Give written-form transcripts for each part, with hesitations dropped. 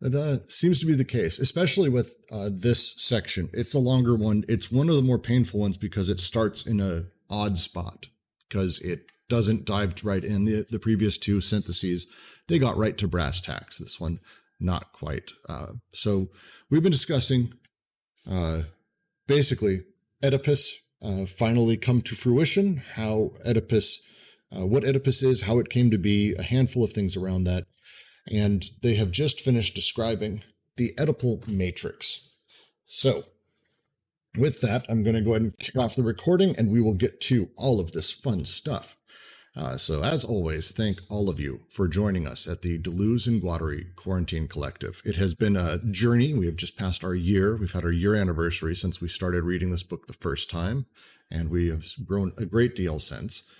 That seems to be the case, especially with this section. It's a longer one. It's one of the more painful ones because it starts in a odd spot, because it doesn't dive right in. The previous two syntheses, they got right to brass tacks. This one, not quite. So we've been discussing basically Oedipus finally come to fruition, how Oedipus, what Oedipus is, how it came to be, a handful of things around that. And they have just finished describing the Oedipal matrix. So with that, I'm going to go ahead and kick off the recording, and we will get to all of this fun stuff. So as always, thank all of you for joining us at the Deleuze and Guattari Quarantine Collective. It has been a journey. We have just passed our year. We've had our year anniversary since we started reading this book the first time, and we have grown a great deal since.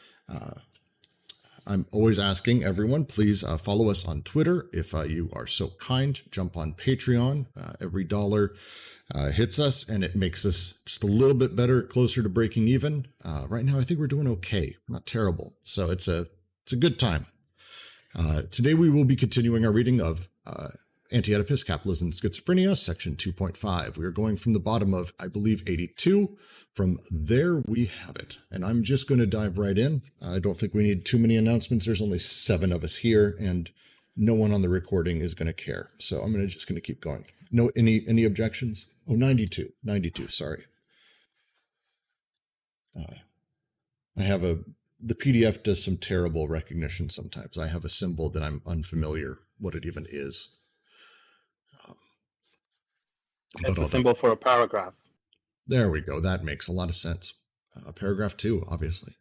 I'm always asking everyone, please follow us on Twitter if you are so kind. Jump on Patreon. Every dollar hits us, and it makes us just a little bit better, closer to breaking even. Right now, I think we're doing okay, not terrible. So it's a good time. Today, we will be continuing our reading of Anti-Oedipus, Capitalism and Schizophrenia, section 2.5. We are going from the bottom of, I believe, 82. From there, we have it. And I'm just going to dive right in. I don't think we need too many announcements. There's only 7 of us here, and no one on the recording is going to care. So I'm just going to keep going. No, any objections? Oh, 92, sorry. I have the PDF does some terrible recognition sometimes. I have a symbol that I'm unfamiliar what it even is. It's a symbol for a paragraph. There we go. That makes a lot of sense. Paragraph 2, obviously.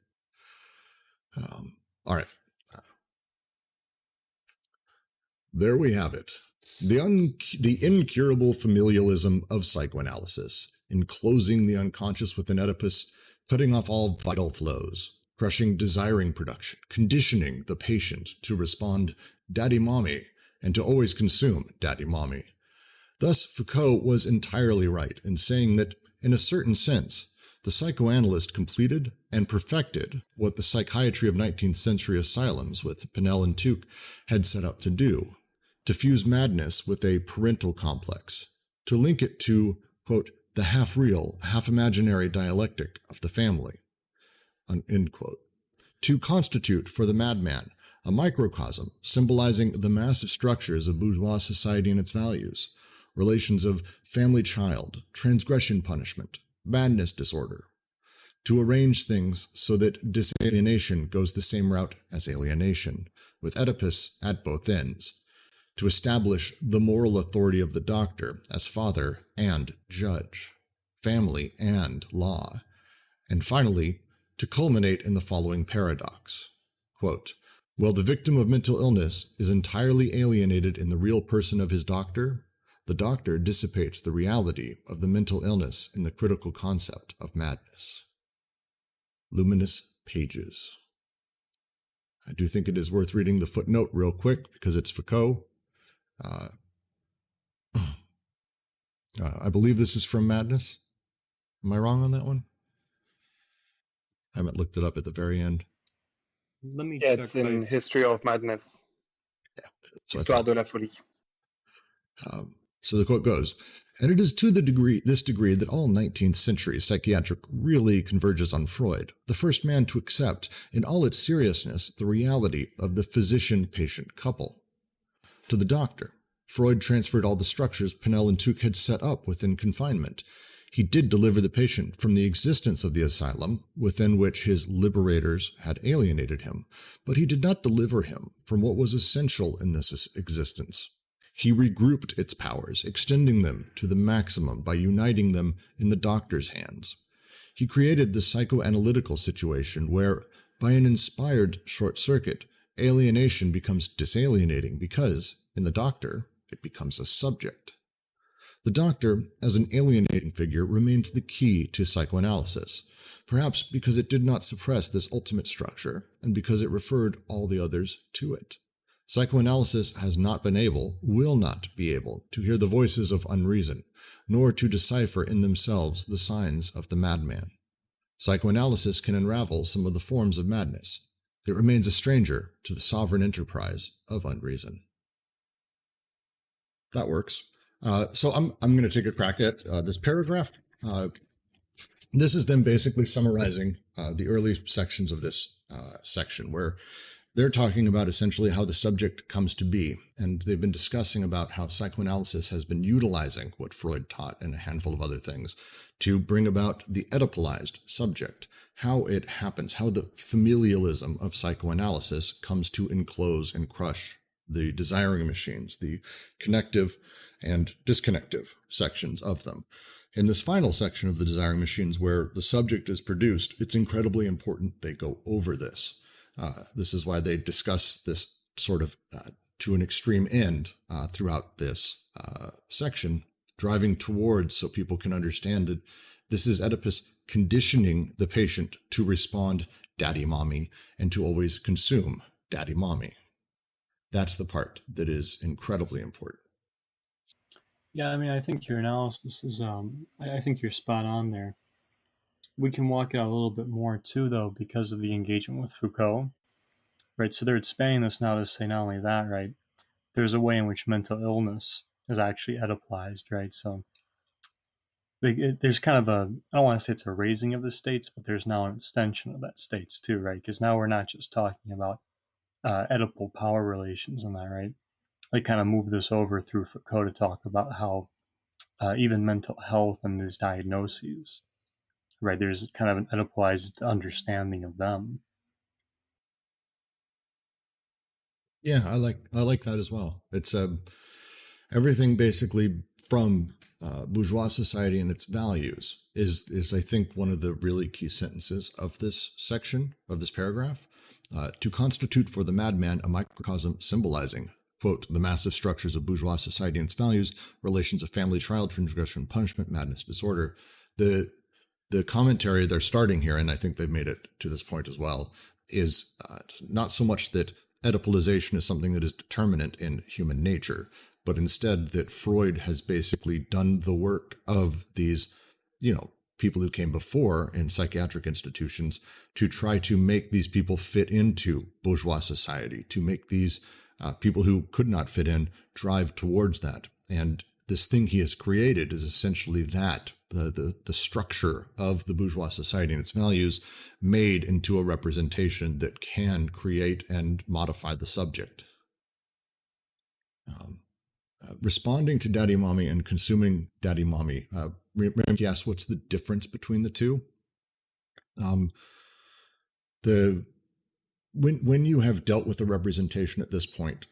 All right. There we have it. The incurable familialism of psychoanalysis, enclosing the unconscious within Oedipus, cutting off all vital flows, crushing desiring production, conditioning the patient to respond daddy mommy and to always consume daddy mommy. Thus, Foucault was entirely right in saying that, in a certain sense, the psychoanalyst completed and perfected what the psychiatry of 19th century asylums with Pinel and Tuke had set out to do, to fuse madness with a parental complex, to link it to, quote, the half-real, half-imaginary dialectic of the family, end quote, to constitute for the madman a microcosm symbolizing the massive structures of bourgeois society and its values, relations of family-child, transgression-punishment, madness disorder, to arrange things so that disalienation goes the same route as alienation, with Oedipus at both ends, to establish the moral authority of the doctor as father and judge, family and law, and finally, to culminate in the following paradox. Quote, while the victim of mental illness is entirely alienated in the real person of his doctor, the doctor dissipates the reality of the mental illness in the critical concept of madness. Luminous pages. I do think it is worth reading the footnote real quick because it's Foucault. I believe this is from Madness. Am I wrong on that one? I haven't looked it up at the very end. Let me check. It's in History of Madness. Yeah. Histoire de la folie. So the quote goes, and it is to this degree that all 19th century psychiatric really converges on Freud, the first man to accept, in all its seriousness, the reality of the physician-patient couple. To the doctor, Freud transferred all the structures Pinel and Tuke had set up within confinement. He did deliver the patient from the existence of the asylum, within which his liberators had alienated him, but he did not deliver him from what was essential in this existence. He regrouped its powers, extending them to the maximum by uniting them in the doctor's hands. He created the psychoanalytical situation where, by an inspired short circuit, alienation becomes disalienating because, in the doctor, it becomes a subject. The doctor, as an alienating figure, remains the key to psychoanalysis, perhaps because it did not suppress this ultimate structure and because it referred all the others to it. Psychoanalysis has not been able, will not be able, to hear the voices of unreason, nor to decipher in themselves the signs of the madman. Psychoanalysis can unravel some of the forms of madness. It remains a stranger to the sovereign enterprise of unreason. That works. So I'm going to take a crack at this paragraph. This is them basically summarizing the early sections of this section, where they're talking about essentially how the subject comes to be. And they've been discussing about how psychoanalysis has been utilizing what Freud taught and a handful of other things to bring about the Oedipalized subject, how it happens, how the familialism of psychoanalysis comes to enclose and crush the desiring machines, the connective and disconnective sections of them. In this final section of the desiring machines, where the subject is produced, it's incredibly important they go over this. This is why they discuss this sort of to an extreme end throughout this section, driving towards so people can understand that this is Oedipus conditioning the patient to respond daddy mommy and to always consume daddy mommy. That's the part that is incredibly important. Yeah, I mean, I think your analysis is, I think you're spot on there. We can walk it out a little bit more too, though, because of the engagement with Foucault, right? So they're expanding this now to say not only that, right? There's a way in which mental illness is actually Oedipalized, right? So there's kind of a, I don't want to say it's a raising of the states, but there's now an extension of that states too, right? Because now we're not just talking about Oedipal power relations and that, right? They kind of move this over through Foucault to talk about how even mental health and these diagnoses, right? There's kind of an Oedipalized understanding of them. Yeah, I like that as well. It's everything basically from bourgeois society and its values is I think one of the really key sentences of this section of this paragraph. To constitute for the madman a microcosm symbolizing, quote, the massive structures of bourgeois society and its values, relations of family, trial, transgression, punishment, madness, disorder. The commentary they're starting here, and I think they've made it to this point as well, is not so much that Oedipalization is something that is determinate in human nature, but instead that Freud has basically done the work of these, people who came before in psychiatric institutions to try to make these people fit into bourgeois society, to make these people who could not fit in drive towards that. And this thing he has created is essentially that, the structure of the bourgeois society and its values made into a representation that can create and modify the subject. Responding to daddy mommy and consuming daddy mommy. Remke asked, what's the difference between the two? When you have dealt with a representation at this point,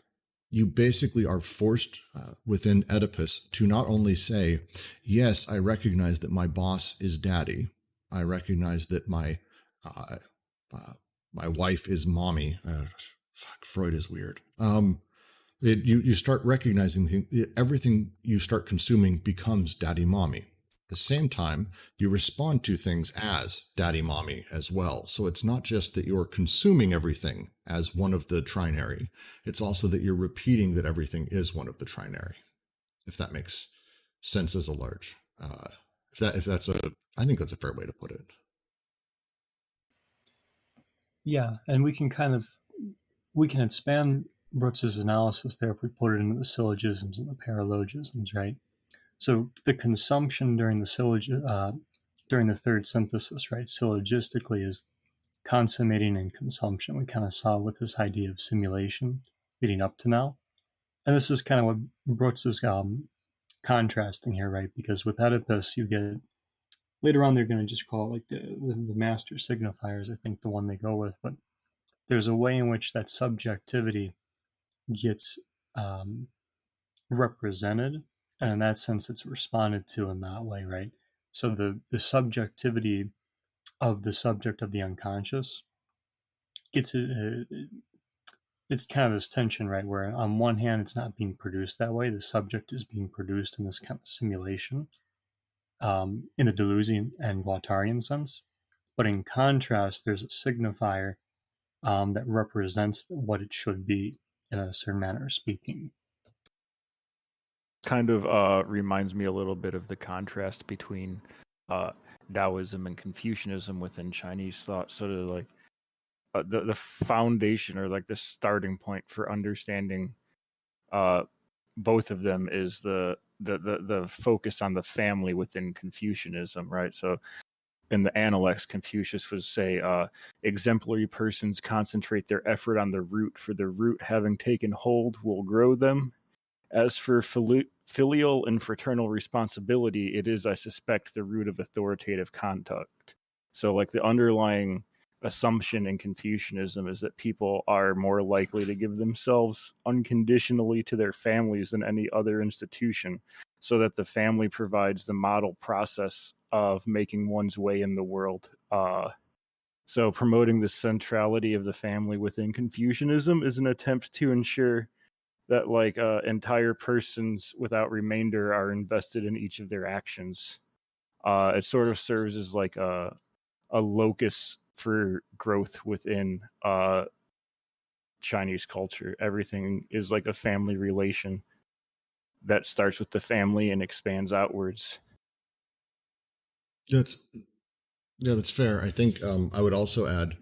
you basically are forced within Oedipus to not only say, yes, I recognize that my boss is daddy. I recognize that my wife is mommy. Freud is weird. You start recognizing everything you start consuming becomes daddy mommy. At the same time, you respond to things as daddy mommy as well. So it's not just that you're consuming everything as one of the trinary. It's also that you're repeating that everything is one of the trinary, if that makes sense as a large. I think that's a fair way to put it. Yeah, and we can expand Brooks's analysis there if we put it into the syllogisms and the paralogisms, right? So the consumption during the during the third synthesis, right, syllogistically is consummating in consumption. We kind of saw with this idea of simulation leading up to now. And this is kind of what Brooks is contrasting here, right? Because with Oedipus, you get, later on they're going to just call it like the master signifiers, I think the one they go with, but there's a way in which that subjectivity gets represented, and in that sense it's responded to in that way, right? So the subjectivity of the subject of the unconscious gets it's kind of this tension, right, where on one hand it's not being produced that way, the subject is being produced in this kind of simulation in the Deleuzian and Guattarian sense, but in contrast there's a signifier that represents what it should be in a certain manner of speaking. Kind of reminds me a little bit of the contrast between Taoism and Confucianism within Chinese thought, sort of like the foundation or like the starting point for understanding both of them is the focus on the family within Confucianism, right? So in the Analects, Confucius would say, exemplary persons concentrate their effort on the root, for the root, having taken hold, will grow them. As for filial and fraternal responsibility, it is, I suspect, the root of authoritative conduct. So, like, the underlying assumption in Confucianism is that people are more likely to give themselves unconditionally to their families than any other institution, so that the family provides the model process of making one's way in the world. So promoting the centrality of the family within Confucianism is an attempt to ensure that, like, entire persons without remainder are invested in each of their actions. It sort of serves as like a locus for growth within Chinese culture. Everything is like a family relation that starts with the family and expands outwards. That's fair. I think I would also add,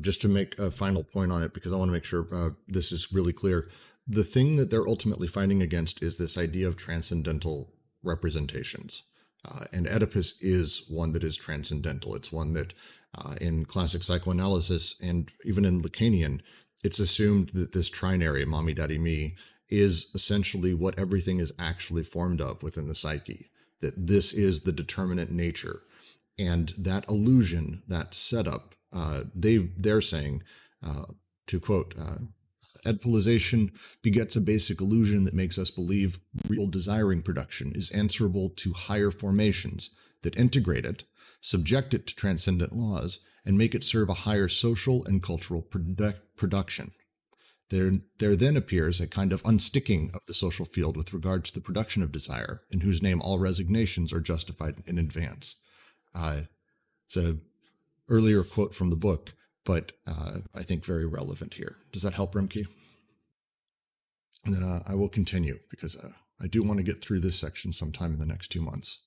just to make a final point on it, because I want to make sure this is really clear. The thing that they're ultimately fighting against is this idea of transcendental representations. And Oedipus is one that is transcendental. It's one that in classic psychoanalysis and even in Lacanian, it's assumed that this trinary, mommy, daddy, me, is essentially what everything is actually formed of within the psyche, that this is the determinate nature. And that illusion, that setup, they're saying, to quote, Oedipalization begets a basic illusion that makes us believe real desiring production is answerable to higher formations that integrate it, subject it to transcendent laws, and make it serve a higher social and cultural production. There then appears a kind of unsticking of the social field with regard to the production of desire, in whose name all resignations are justified in advance. It's an earlier quote from the book, but I think very relevant here. Does that help, Remke? And then I will continue, because I do want to get through this section sometime in the next 2 months.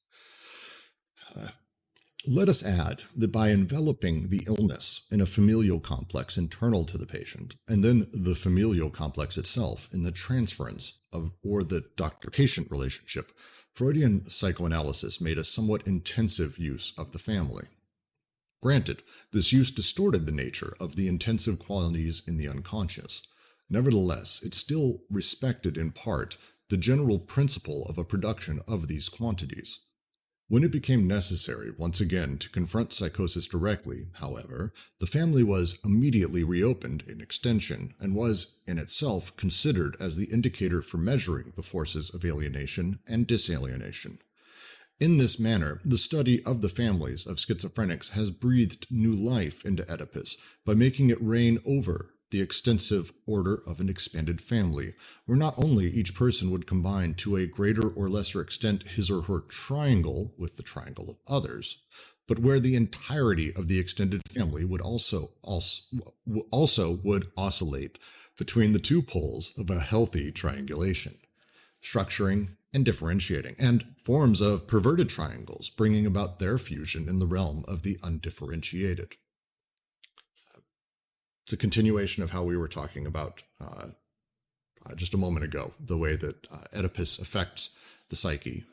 Let us add that by enveloping the illness in a familial complex internal to the patient, and then the familial complex itself in the transference of or the doctor-patient relationship, Freudian psychoanalysis made a somewhat intensive use of the family. Granted, this use distorted the nature of the intensive qualities in the unconscious. Nevertheless, it still respected in part the general principle of a production of these quantities. When it became necessary once again to confront psychosis directly, however, the family was immediately reopened in extension and was, in itself, considered as the indicator for measuring the forces of alienation and disalienation. In this manner, the study of the families of schizophrenics has breathed new life into Oedipus by making it reign over the extensive order of an expanded family, where not only each person would combine to a greater or lesser extent his or her triangle with the triangle of others, but where the entirety of the extended family would also would oscillate between the two poles of a healthy triangulation, structuring and differentiating, and forms of perverted triangles bringing about their fusion in the realm of the undifferentiated. It's a continuation of how we were talking about just a moment ago, the way that Oedipus affects the psyche,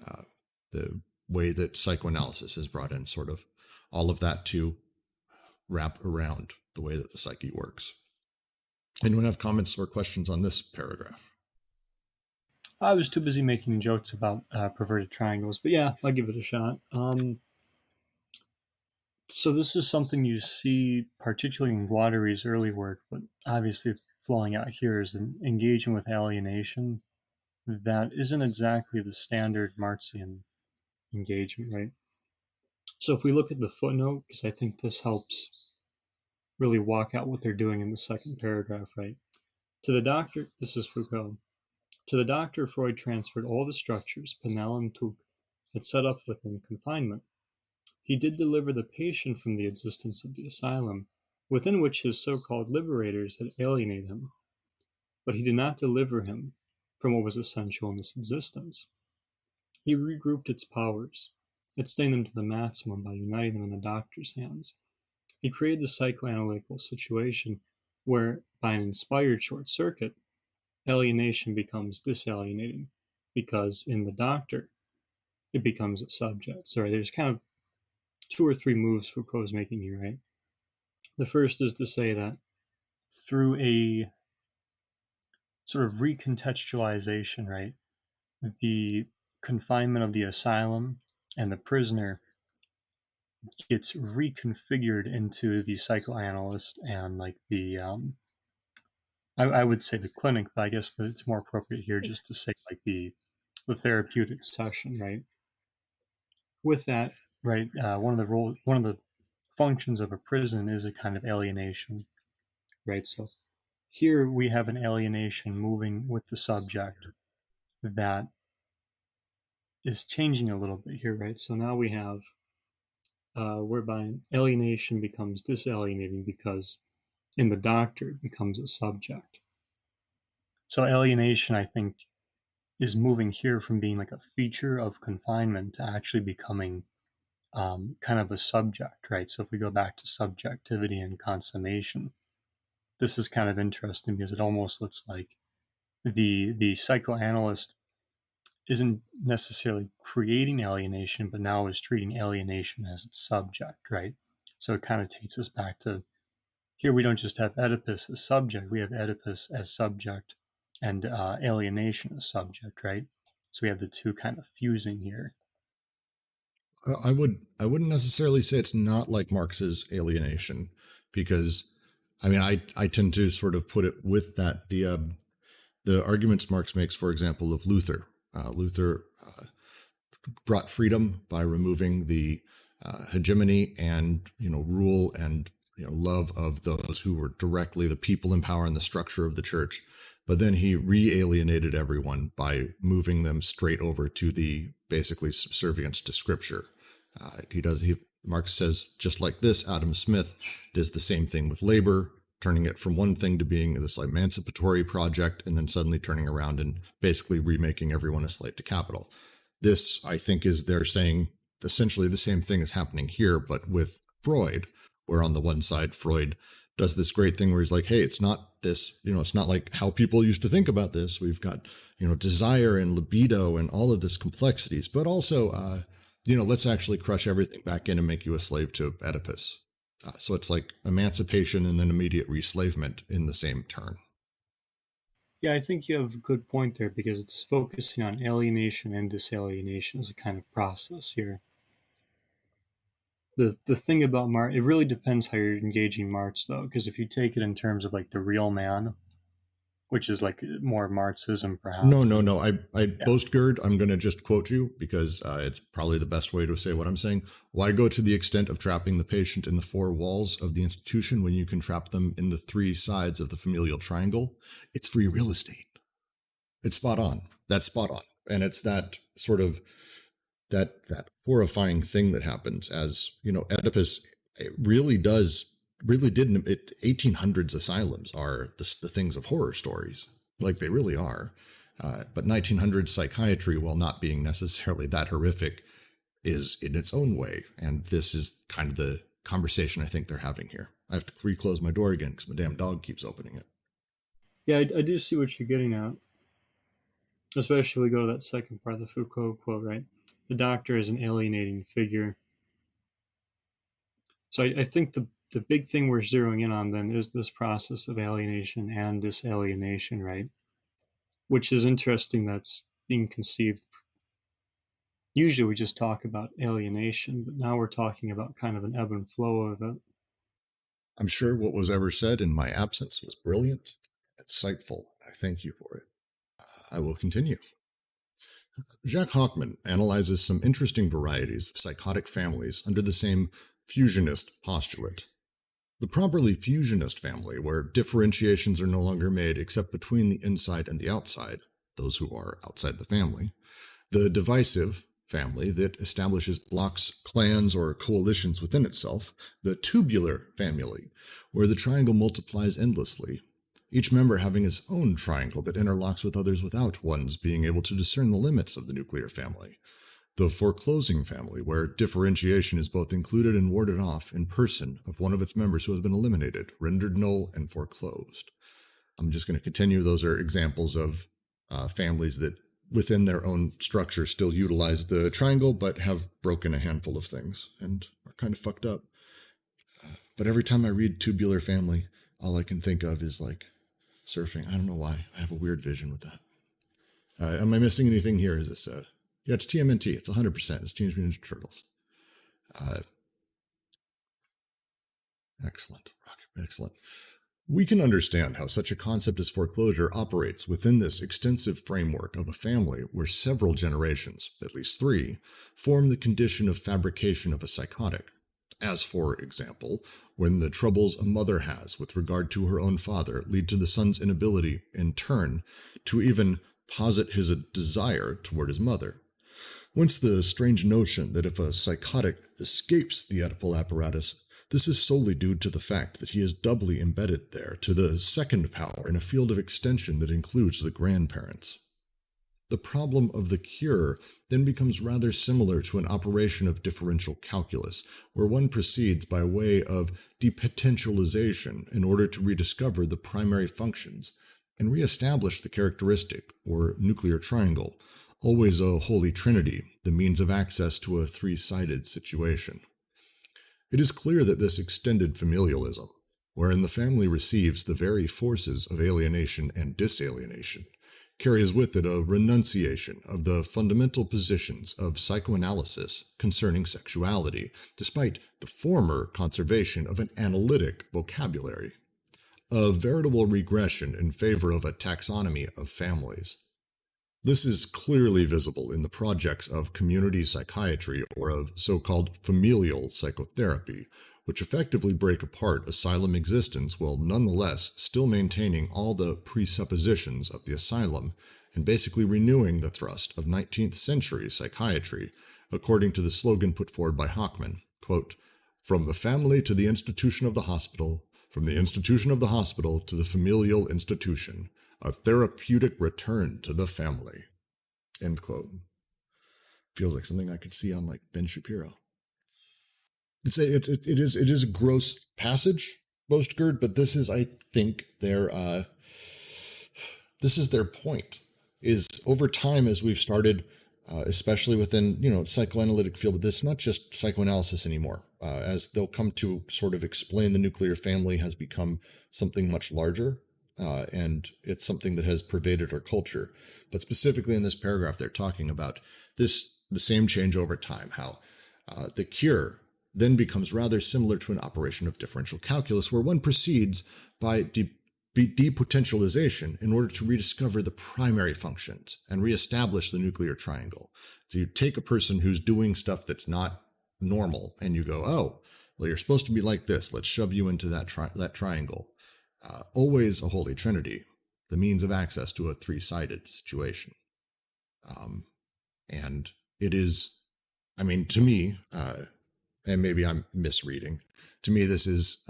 the way that psychoanalysis has brought in sort of all of that to wrap around the way that the psyche works. Anyone have comments or questions on this paragraph? I was too busy making jokes about perverted triangles, but yeah, I'll give it a shot. So this is something you see particularly in Guattari's early work, but obviously flowing out here is an engaging with alienation that isn't exactly the standard Marxian engagement, right? So if we look at the footnote, because I think this helps really walk out what they're doing in the second paragraph, right? To the doctor, this is Foucault, to the doctor, Freud transferred all the structures Pinel and Tuch had set up within confinement. He did deliver the patient from the existence of the asylum, within which his so-called liberators had alienated him, but he did not deliver him from what was essential in this existence. He regrouped its powers, extending them to the maximum by uniting them in the doctor's hands. He created the psychoanalytical situation where, by an inspired short circuit, alienation becomes disalienating, because in the doctor, it becomes a subject. So there's kind of 2 or 3 moves Foucault's making here, right? The first is to say that through a sort of recontextualization, right, the confinement of the asylum and the prisoner gets reconfigured into the psychoanalyst and like the I would say the clinic, but I guess that it's more appropriate here just to say like the therapeutic session, right? With that, right, one of the functions of a prison is a kind of alienation, right? So here we have an alienation moving with the subject that is changing a little bit here, right? So now we have whereby alienation becomes disalienating because in the doctor it becomes a subject. So alienation, I think, is moving here from being like a feature of confinement to actually becoming kind of a subject, right? So if we go back to subjectivity and consummation, this is kind of interesting because it almost looks like the psychoanalyst isn't necessarily creating alienation, but now is treating alienation as its subject, right? So it kind of takes us back to here we don't just have Oedipus as subject, we have Oedipus as subject and alienation as subject, right? So we have the two kind of fusing here. I wouldn't necessarily say it's not like Marx's alienation, because I mean I tend to sort of put it with that the arguments Marx makes, for example, of Luther. Luther brought freedom by removing the hegemony and rule and love of those who were directly the people in power and the structure of the church. But then he re-alienated everyone by moving them straight over to the basically subservience to scripture. Marx says, just like this, Adam Smith does the same thing with labor, turning it from one thing to being this emancipatory project, and then suddenly turning around and basically remaking everyone a slave to capital. This, I think, is they're saying essentially the same thing is happening here, but with Freud, where on the one side, Freud does this great thing where he's like, hey, it's not this, it's not like how people used to think about this. We've got, desire and libido and all of this complexities, but also, let's actually crush everything back in and make you a slave to Oedipus. So it's like emancipation and then immediate reslavement in the same turn. Yeah, I think you have a good point there because it's focusing on alienation and disalienation as a kind of process here. The thing about Marx, it really depends how you're engaging Marx, though, because if you take it in terms of like the real man, which is like more Marxism, perhaps. No. Boastgerd, I'm going to just quote you because it's probably the best way to say what I'm saying. Why go to the extent of trapping the patient in the 4 walls of the institution when you can trap them in the 3 sides of the familial triangle? It's free real estate. It's spot on. That's spot on. And it's that sort of that horrifying thing that happens as, Oedipus really did 1800s asylums are the things of horror stories, like they really are. But 1900s psychiatry, while not being necessarily that horrific, is in its own way. And this is kind of the conversation I think they're having here. I have to reclose my door again because my damn dog keeps opening it. Yeah, I do see what you're getting at. Especially if we go to that second part of the Foucault quote, right? The doctor is an alienating figure. So I think the big thing we're zeroing in on then is this process of alienation and disalienation, right? Which is interesting that's being conceived. Usually we just talk about alienation, but now we're talking about kind of an ebb and flow of it. I'm sure what was ever said in my absence was brilliant, insightful. I thank you for it. I will continue. Jacques Hockman analyzes some interesting varieties of psychotic families under the same fusionist postulate. The properly fusionist family, where differentiations are no longer made except between the inside and the outside, those who are outside the family. The divisive family that establishes blocks, clans, or coalitions within itself. The tubular family, where the triangle multiplies endlessly, each member having its own triangle that interlocks with others without one's being able to discern the limits of the nuclear family. The foreclosing family, where differentiation is both included and warded off in person of one of its members who has been eliminated, rendered null, and foreclosed. I'm just going to continue. Those are examples of families that within their own structure still utilize the triangle, but have broken a handful of things and are kind of fucked up. But every time I read Tubular Family, all I can think of is like surfing. I don't know why. I have a weird vision with that. Am I missing anything here? Is this yeah, it's TMNT. It's 100%. It's Teenage Mutant Ninja Turtles. Excellent. Rocket, excellent. We can understand how such a concept as foreclosure operates within this extensive framework of a family where several generations, at least 3, form the condition of fabrication of a psychotic. As, for example, when the troubles a mother has with regard to her own father lead to the son's inability, in turn, to even posit his desire toward his mother. Whence the strange notion that if a psychotic escapes the Oedipal apparatus, this is solely due to the fact that he is doubly embedded there to the second power in a field of extension that includes the grandparents. The problem of the cure then becomes rather similar to an operation of differential calculus, where one proceeds by way of depotentialization in order to rediscover the primary functions and reestablish the characteristic, or nuclear triangle, always a holy trinity, the means of access to a three-sided situation. It is clear that this extended familialism, wherein the family receives the very forces of alienation and disalienation, carries with it a renunciation of the fundamental positions of psychoanalysis concerning sexuality, despite the former conservation of an analytic vocabulary, a veritable regression in favor of a taxonomy of families. This is clearly visible in the projects of community psychiatry or of so-called familial psychotherapy, which effectively break apart asylum existence while nonetheless still maintaining all the presuppositions of the asylum and basically renewing the thrust of 19th century psychiatry, according to the slogan put forward by Hockman, quote, "From the family to the institution of the hospital, from the institution of the hospital to the familial institution, a therapeutic return to the family," end quote. Feels like something I could see on like Ben Shapiro. It is a gross passage, Bostgerd, but this is, I think, their point. Is over time as we've started, especially within psychoanalytic field, but this is not just psychoanalysis anymore. As they'll come to sort of explain, the nuclear family has become something much larger, and it's something that has pervaded our culture. But specifically in this paragraph, they're talking about the same change over time, how the cure then becomes rather similar to an operation of differential calculus, where one proceeds by depotentialization in order to rediscover the primary functions and reestablish the nuclear triangle. So you take a person who's doing stuff that's not normal and you go, oh, well, you're supposed to be like this. Let's shove you into that triangle. Always a holy trinity, the means of access to a three-sided situation. And it is, I mean, to me, and maybe I'm misreading, to me this is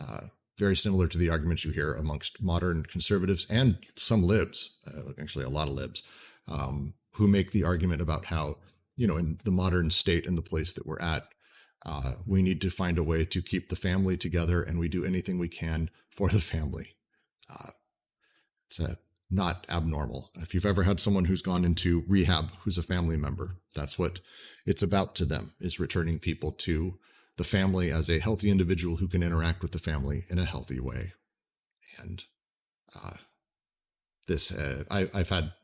very similar to the arguments you hear amongst modern conservatives and some libs, actually a lot of libs, who make the argument about how, in the modern state and the place that we're at, we need to find a way to keep the family together, and we do anything we can for the family. It's not abnormal. If you've ever had someone who's gone into rehab who's a family member, that's what it's about to them, is returning people to the family as a healthy individual who can interact with the family in a healthy way. And I've had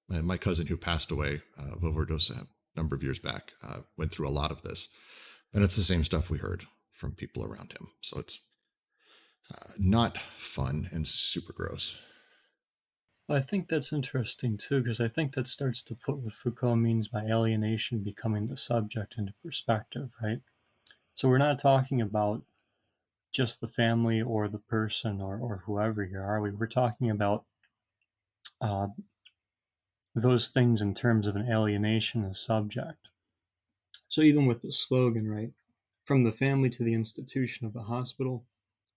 my cousin who passed away of overdose a number of years back, went through a lot of this. And it's the same stuff we heard from people around him. So it's not fun and super gross. I think that's interesting too, because I think that starts to put what Foucault means by alienation becoming the subject into perspective, right? So we're not talking about just the family or the person or whoever here, are we? We're talking about those things in terms of an alienation as subject. So even with the slogan, right? From the family to the institution of the hospital,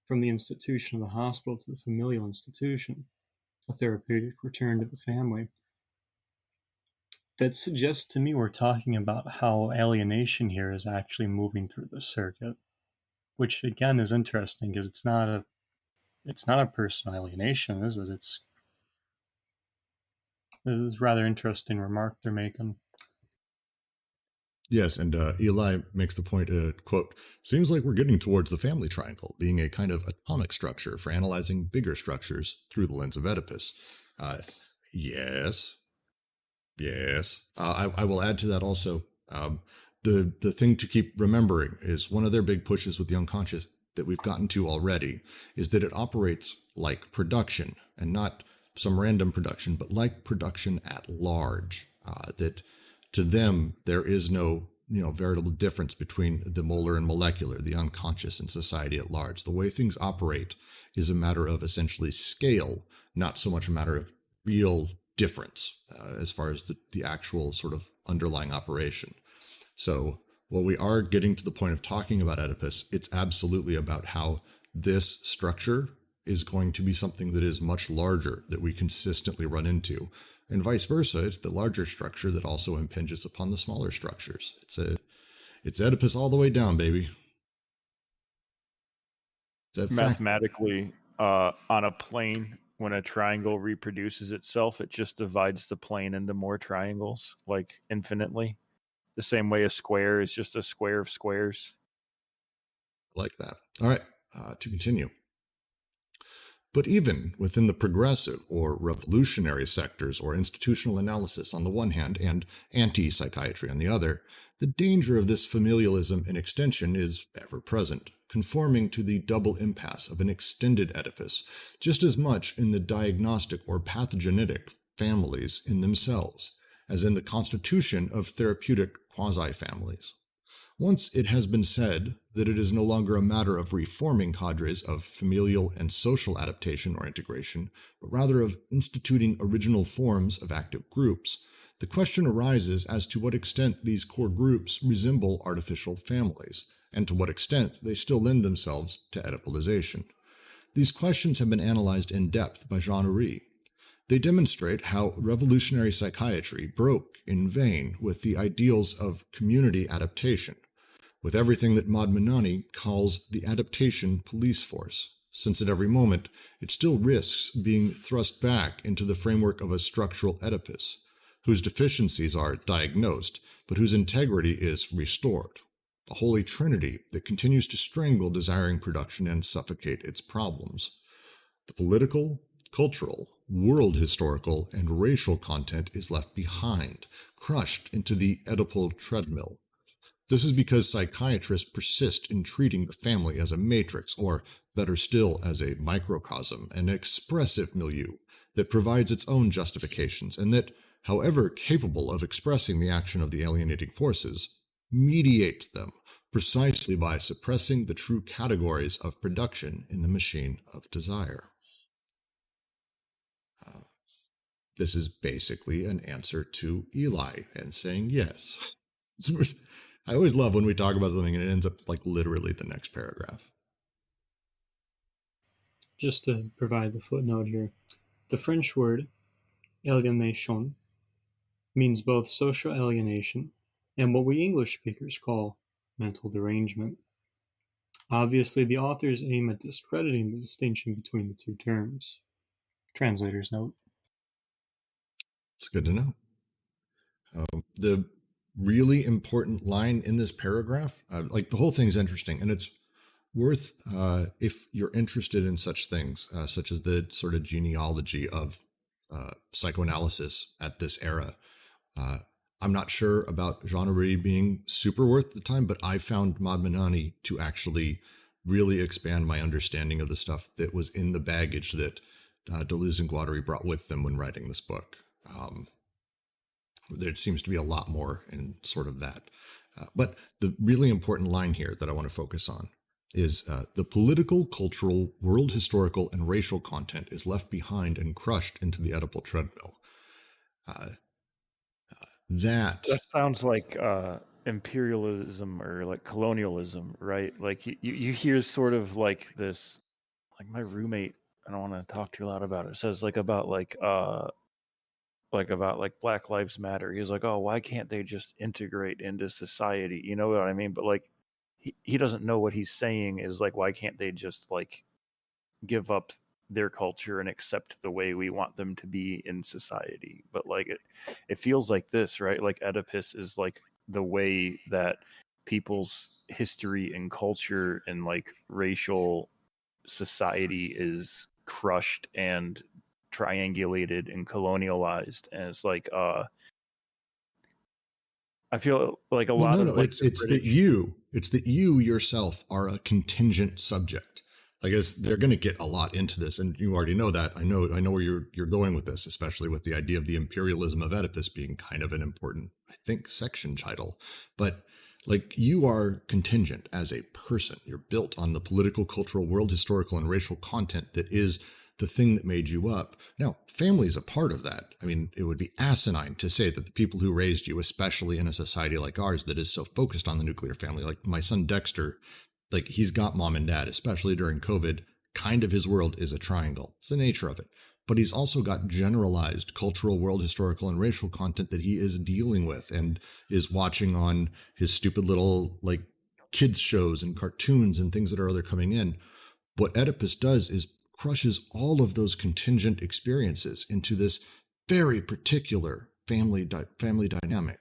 from the institution of the hospital to the familial institution, a therapeutic return to the family. That suggests to me we're talking about how alienation here is actually moving through the circuit, which again is interesting because it's not it's not a personal alienation, is it? It's a rather interesting remark they're making. Yes, and Eli makes the point, quote, seems like we're getting towards the family triangle being a kind of atomic structure for analyzing bigger structures through the lens of Oedipus. Yes. I will add to that also. The thing to keep remembering is one of their big pushes with the unconscious that we've gotten to already is that it operates like production, and not some random production, but like production at large. That to them there is no veritable difference between the molar and molecular, the unconscious and society at large. The way things operate is a matter of essentially scale, not so much a matter of real difference as far as the actual sort of underlying operation. So while we are getting to the point of talking about Oedipus, it's absolutely about how this structure is going to be something that is much larger that we consistently run into. And vice versa, it's the larger structure that also impinges upon the smaller structures. It's Oedipus all the way down, baby. Mathematically, on a plane, when a triangle reproduces itself, it just divides the plane into more triangles, like infinitely. The same way a square is just a square of squares. Like that. All right, to continue. But even within the progressive or revolutionary sectors or institutional analysis on the one hand and anti-psychiatry on the other, the danger of this familialism in extension is ever present, conforming to the double impasse of an extended Oedipus, just as much in the diagnostic or pathogenitic families in themselves, as in the constitution of therapeutic quasi-families. Once it has been said that it is no longer a matter of reforming cadres of familial and social adaptation or integration, but rather of instituting original forms of active groups, the question arises as to what extent these core groups resemble artificial families, and to what extent they still lend themselves to Oedipalization. These questions have been analyzed in depth by Jean Oury. They demonstrate how revolutionary psychiatry broke in vain with the ideals of community adaptation, with everything that Madmanani calls the adaptation police force, since at every moment it still risks being thrust back into the framework of a structural Oedipus, whose deficiencies are diagnosed, but whose integrity is restored, a holy trinity that continues to strangle desiring production and suffocate its problems. The political, cultural, world historical, and racial content is left behind, crushed into the Oedipal treadmill. This is because psychiatrists persist in treating the family as a matrix, or better still, as a microcosm, an expressive milieu that provides its own justifications, and that, however capable of expressing the action of the alienating forces, mediates them precisely by suppressing the true categories of production in the machine of desire. This is basically an answer to Eli and saying yes. I always love when we talk about something and it ends up like literally the next paragraph. Just to provide the footnote here, the French word alienation means both social alienation and what we English speakers call mental derangement. Obviously, the authors aim at discrediting the distinction between the two terms. Translator's note. It's good to know. The really important line in this paragraph, like the whole thing's interesting, and it's worth, if you're interested in such things, such as the sort of genealogy of psychoanalysis at this era. I'm not sure about Jean Oury being super worth the time, but I found Madmanani to actually really expand my understanding of the stuff that was in the baggage that Deleuze and Guattari brought with them when writing this book. There seems to be a lot more in sort of that. But the really important line here that I want to focus on is the political, cultural, world historical, and racial content is left behind and crushed into the Oedipal treadmill. That sounds like imperialism or like colonialism, right? Like you hear sort of like this, like my roommate, I don't want to talk too loud about it, says like about Black Lives Matter. He's like, oh, why can't they just integrate into society? You know what I mean? But like he doesn't know what he's saying is like, why can't they just like give up their culture and accept the way we want them to be in society. But like it feels like this, right? Like Oedipus is like the way that people's history and culture and like racial society is crushed and triangulated and colonialized. And it's like I feel like a lot of like it's that you yourself are a contingent subject. I guess they're going to get a lot into this, and you already know that. I know where you're going with this, especially with the idea of the imperialism of Oedipus being kind of an important, I think, section title. But like, you are contingent as a person. You're built on the political, cultural, world historical, and racial content that is the thing that made you up. Now, family is a part of that. I mean, it would be asinine to say that the people who raised you, especially in a society like ours that is so focused on the nuclear family, like my son Dexter, like, he's got mom and dad, especially during COVID. Kind of his world is a triangle. It's the nature of it. But he's also got generalized cultural, world historical, and racial content that he is dealing with and is watching on his stupid little like kids shows and cartoons and things that are other coming in. What Oedipus does is crushes all of those contingent experiences into this very particular family dynamic.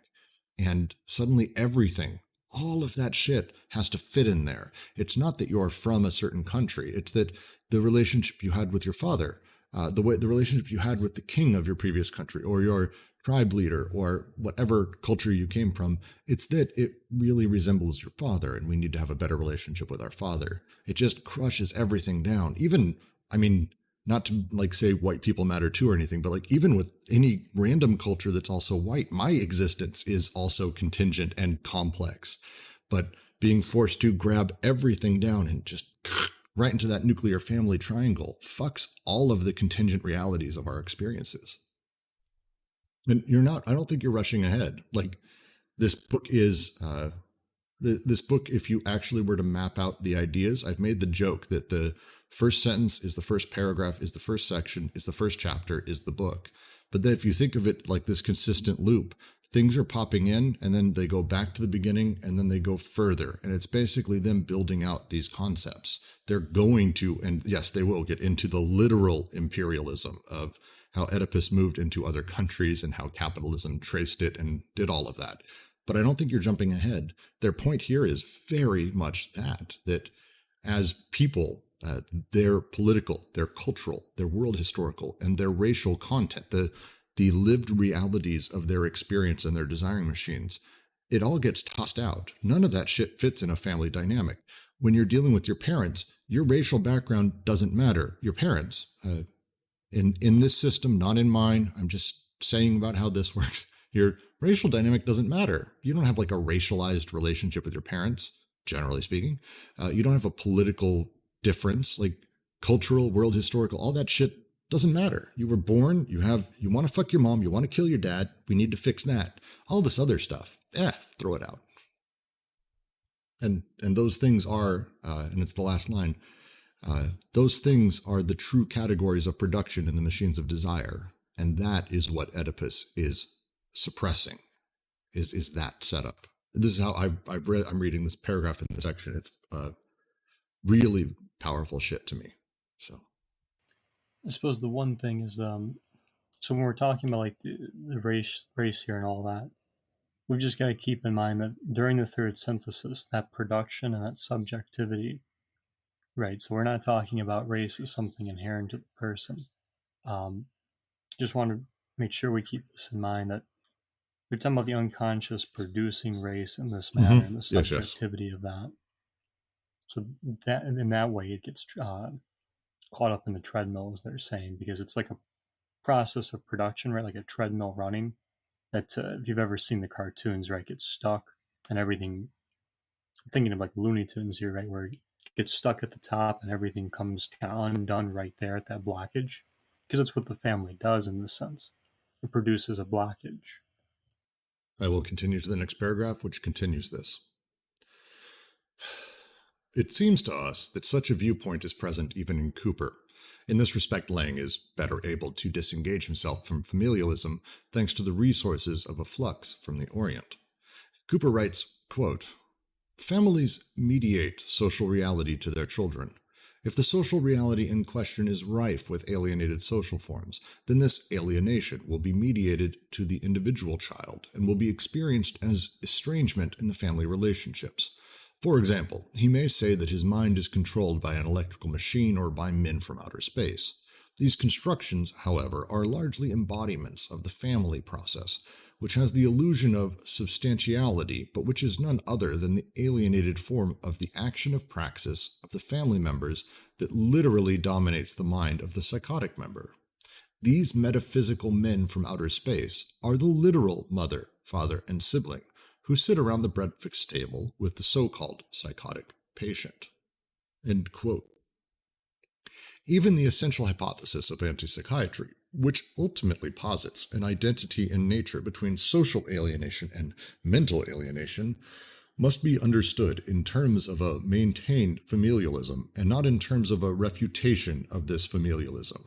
And suddenly everything, all of that shit has to fit in there. It's not that you're from a certain country. It's that the relationship you had with your father, the relationship you had with the king of your previous country, or your tribe leader, or whatever culture you came from, it's that it really resembles your father, and we need to have a better relationship with our father. It just crushes everything down. Even, I mean, not to like say white people matter too or anything, but like even with any random culture that's also white, my existence is also contingent and complex. But being forced to grab everything down and just right into that nuclear family triangle fucks all of the contingent realities of our experiences. And I don't think you're rushing ahead. Like, this book is, if you actually were to map out the ideas, I've made the joke that the first sentence is the first paragraph, is the first section, is the first chapter, is the book. But then if you think of it like this consistent loop, things are popping in and then they go back to the beginning and then they go further. And it's basically them building out these concepts. They're going to, and yes, they will get into the literal imperialism of how Oedipus moved into other countries and how capitalism traced it and did all of that. But I don't think you're jumping ahead. Their point here is very much that as people, their political, their cultural, their world historical, and their racial content, the lived realities of their experience and their desiring machines, it all gets tossed out. None of that shit fits in a family dynamic. When you're dealing with your parents, your racial background doesn't matter. Your parents, in this system, not in mine, I'm just saying about how this works. Your racial dynamic doesn't matter. You don't have like a racialized relationship with your parents, generally speaking. You don't have a political difference, like cultural, world historical, all that shit doesn't matter. You were born, you want to fuck your mom, you want to kill your dad, we need to fix that. All this other stuff, throw it out. And those things are, and it's the last line, those things are the true categories of production in the machines of desire. And that is what Oedipus is suppressing, is that setup. This is how I'm reading this paragraph in this section. It's really powerful shit to me. So I suppose the one thing is, so when we're talking about like the race here and all that, we've just got to keep in mind that during the third synthesis, that production and that subjectivity, right? So we're not talking about race as something inherent to the person. Just want to make sure we keep this in mind, that we're talking about the unconscious producing race in this manner, and the subjectivity of that. So that in that way, it gets caught up in the treadmill, as they're saying, because it's like a process of production, right? Like a treadmill running. That if you've ever seen the cartoons, right, gets stuck and everything. I'm thinking of like Looney Tunes here, right, where it gets stuck at the top and everything comes kind of undone right there at that blockage, because that's what the family does in this sense. It produces a blockage. I will continue to the next paragraph, which continues this. It seems to us that such a viewpoint is present even in Cooper. In this respect, Lang is better able to disengage himself from familialism thanks to the resources of a flux from the Orient. Cooper writes, quote, "Families mediate social reality to their children. If the social reality in question is rife with alienated social forms, then this alienation will be mediated to the individual child and will be experienced as estrangement in the family relationships. For example, he may say that his mind is controlled by an electrical machine or by men from outer space. These constructions, however, are largely embodiments of the family process, which has the illusion of substantiality, but which is none other than the alienated form of the action of praxis of the family members that literally dominates the mind of the psychotic member. These metaphysical men from outer space are the literal mother, father, and sibling who sit around the breakfast table with the so-called psychotic patient. End quote. Even the essential hypothesis of anti-psychiatry, which ultimately posits an identity in nature between social alienation and mental alienation, must be understood in terms of a maintained familialism and not in terms of a refutation of this familialism.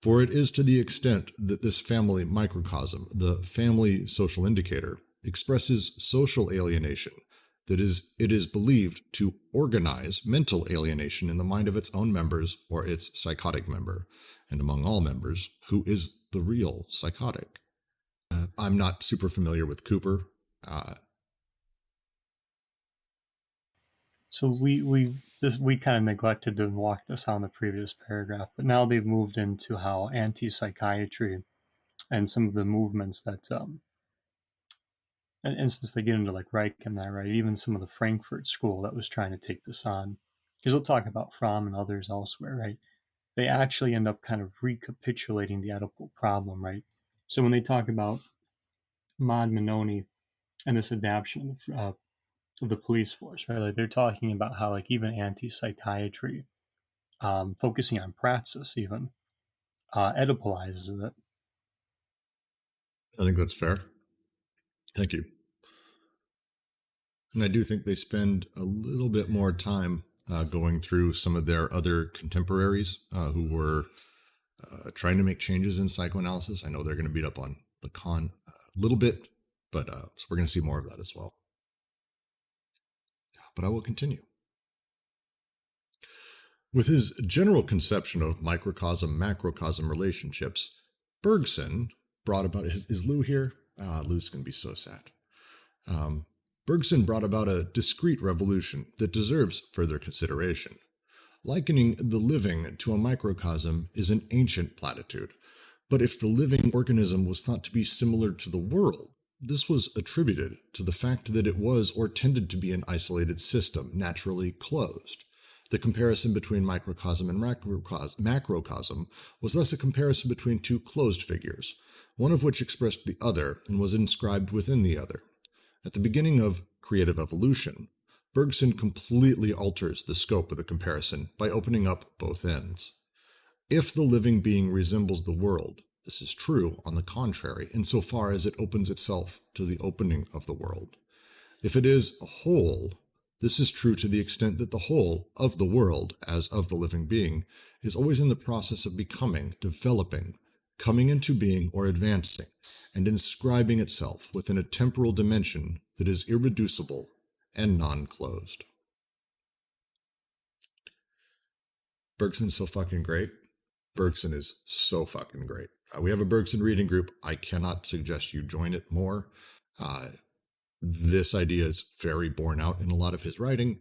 For it is to the extent that this family microcosm, the family social indicator, expresses social alienation, that it is believed to organize mental alienation in the mind of its own members or its psychotic member, and among all members, who is the real psychotic. I'm not super familiar with Cooper. So we kind of neglected to walk this on the previous paragraph, but now they've moved into how anti-psychiatry and some of the movements that and since they get into like Reich and that, right, even some of the Frankfurt school that was trying to take this on, because they'll talk about Fromm and others elsewhere, right? They actually end up kind of recapitulating the Oedipal problem, right? So when they talk about Maud Mannoni and this adaptation of the police force, right? Like they're talking about how like even anti-psychiatry, focusing on praxis even, Oedipalizes it. I think that's fair. Thank you. And I do think they spend a little bit more time going through some of their other contemporaries who were trying to make changes in psychoanalysis. I know they're going to beat up on Lacan a little bit, but so we're going to see more of that as well. But I will continue. With his general conception of microcosm-macrocosm relationships, Bergson brought about, is Lou here? Lou's going to be so sad. Bergson brought about a discrete revolution that deserves further consideration. Likening the living to a microcosm is an ancient platitude, but if the living organism was thought to be similar to the world, this was attributed to the fact that it was or tended to be an isolated system, naturally closed. The comparison between microcosm and macrocosm was thus a comparison between two closed figures, one of which expressed the other and was inscribed within the other. At the beginning of Creative Evolution, Bergson completely alters the scope of the comparison by opening up both ends. If the living being resembles the world, this is true, on the contrary, insofar as it opens itself to the opening of the world. If it is a whole, this is true to the extent that the whole of the world, as of the living being, is always in the process of becoming, developing, coming into being or advancing, and inscribing itself within a temporal dimension that is irreducible and non-closed. Bergson's so fucking great. Bergson is so fucking great. We have a Bergson reading group. I cannot suggest you join it more. This idea is very borne out in a lot of his writing,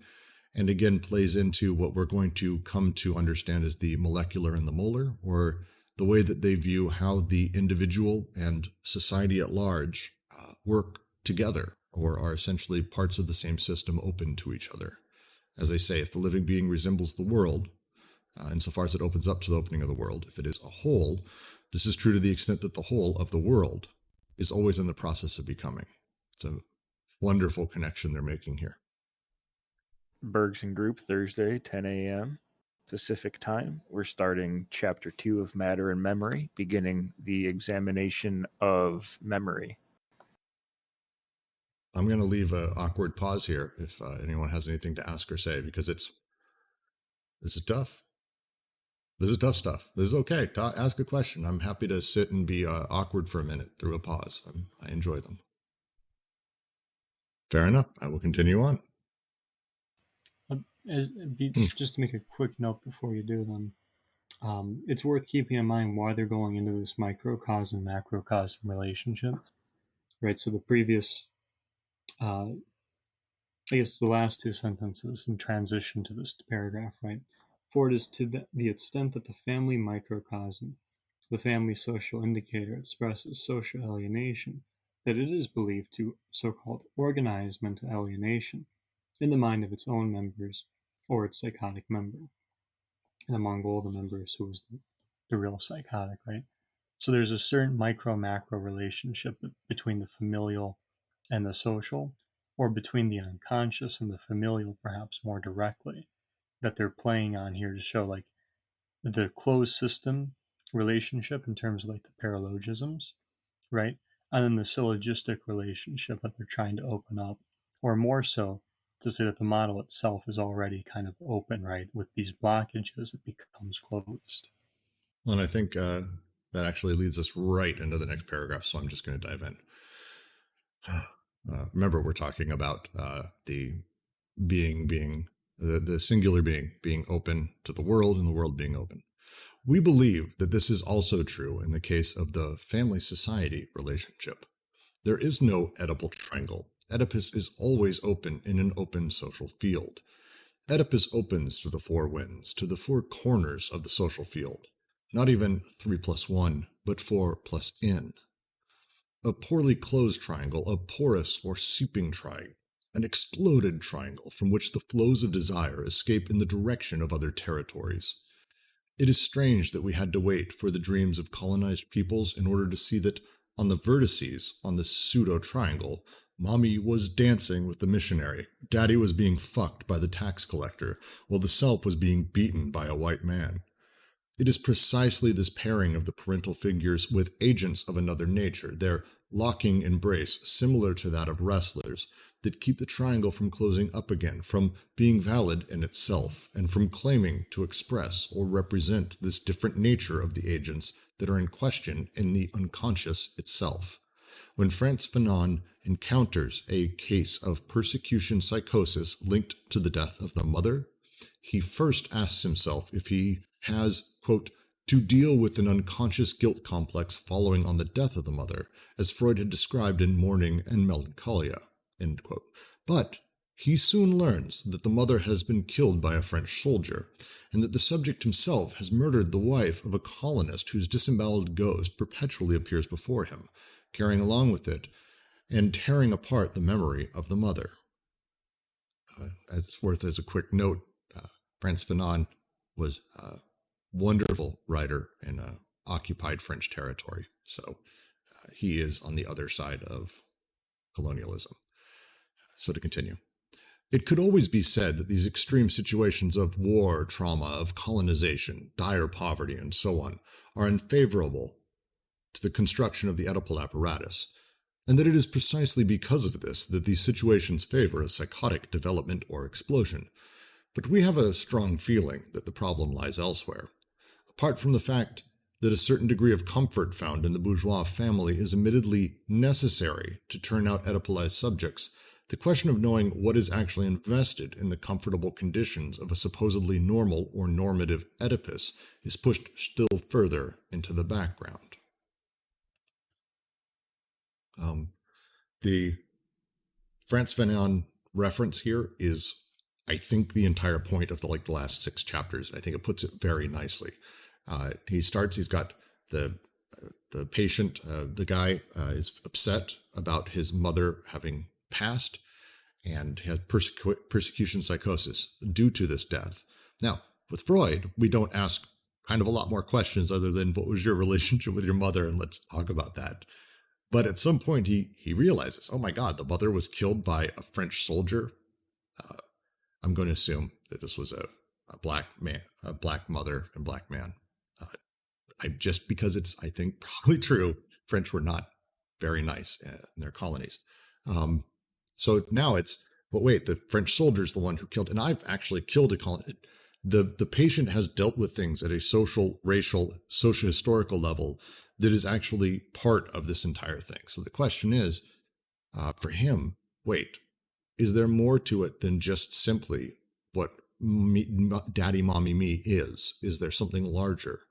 and again plays into what we're going to come to understand as the molecular and the molar, or the way that they view how the individual and society at large work together, or are essentially parts of the same system open to each other. As they say, if the living being resembles the world, insofar as it opens up to the opening of the world, if it is a whole, this is true to the extent that the whole of the world is always in the process of becoming. It's a wonderful connection they're making here. Bergson Group, Thursday, 10 a.m. Pacific time. We're starting Chapter 2 of Matter and Memory, beginning the examination of memory. I'm going to leave an awkward pause here if anyone has anything to ask or say, because this is tough. This is tough stuff. This is okay. Ask a question. I'm happy to sit and be awkward for a minute through a pause. I enjoy them. Fair enough. I will continue on. just to make a quick note before you do them, it's worth keeping in mind why they're going into this microcosm macrocosm relationship, right? So the previous, I guess the last two sentences in transition to this paragraph, right? For it is to the extent that the family microcosm, the family social indicator, expresses social alienation, that it is believed to so-called organize mental alienation in the mind of its own members or its psychotic member. And among all the members, who is the real psychotic, right? So there's a certain micro-macro relationship between the familial and the social, or between the unconscious and the familial, perhaps more directly, that they're playing on here to show like the closed system relationship in terms of like the paralogisms, right? And then the syllogistic relationship that they're trying to open up, or more so to say that the model itself is already kind of open, right? With these blockages, it becomes closed. Well, and I think that actually leads us right into the next paragraph, so I'm just going to dive in. Remember, we're talking about the singular being open to the world and the world being open. We believe that this is also true in the case of the family-society relationship. There is no Oedipal triangle. Oedipus is always open in an open social field. Oedipus opens to the four winds, to the four corners of the social field. Not even 3 + 1, but 4 + n. A poorly closed triangle, a porous or seeping triangle, an exploded triangle from which the flows of desire escape in the direction of other territories. It is strange that we had to wait for the dreams of colonized peoples in order to see that on the vertices on this pseudo-triangle, Mommy was dancing with the missionary, Daddy was being fucked by the tax collector, while the self was being beaten by a white man. It is precisely this pairing of the parental figures with agents of another nature, their locking embrace similar to that of wrestlers, that keep the triangle from closing up again, from being valid in itself, and from claiming to express or represent this different nature of the agents that are in question in the unconscious itself. When Frantz Fanon encounters a case of persecution psychosis linked to the death of the mother, he first asks himself if he has, quote, to deal with an unconscious guilt complex following on the death of the mother, as Freud had described in Mourning and Melancholia, end quote. But he soon learns that the mother has been killed by a French soldier, and that the subject himself has murdered the wife of a colonist whose disemboweled ghost perpetually appears before him, carrying along with it and tearing apart the memory of the mother. It's worth as a quick note, Frantz Fanon was a wonderful writer in occupied French territory. So he is on the other side of colonialism. So to continue. It could always be said that these extreme situations of war, trauma, of colonization, dire poverty, and so on are unfavorable to the construction of the Oedipal apparatus, and that it is precisely because of this that these situations favor a psychotic development or explosion. But we have a strong feeling that the problem lies elsewhere. Apart from the fact that a certain degree of comfort found in the bourgeois family is admittedly necessary to turn out Oedipalized subjects, the question of knowing what is actually invested in the comfortable conditions of a supposedly normal or normative Oedipus is pushed still further into the background. The Frantz Fanon reference here is, I think, the entire point of the last 6 chapters. I think it puts it very nicely. He's got the patient, the guy is upset about his mother having passed and has persecution psychosis due to this death. Now, with Freud, we don't ask kind of a lot more questions other than what was your relationship with your mother, and let's talk about that. But at some point, he realizes, oh my God, the mother was killed by a French soldier. I'm going to assume that this was a black man, a black mother and black man. Just because it's, I think, probably true. French were not very nice in their colonies. So now it's, but wait, the French soldier is the one who killed, and I've actually killed a colony. The patient has dealt with things at a social, racial, socio-historical level that is actually part of this entire thing. So the question is, for him, wait, is there more to it than just simply what daddy, mommy, me is. Is there something larger?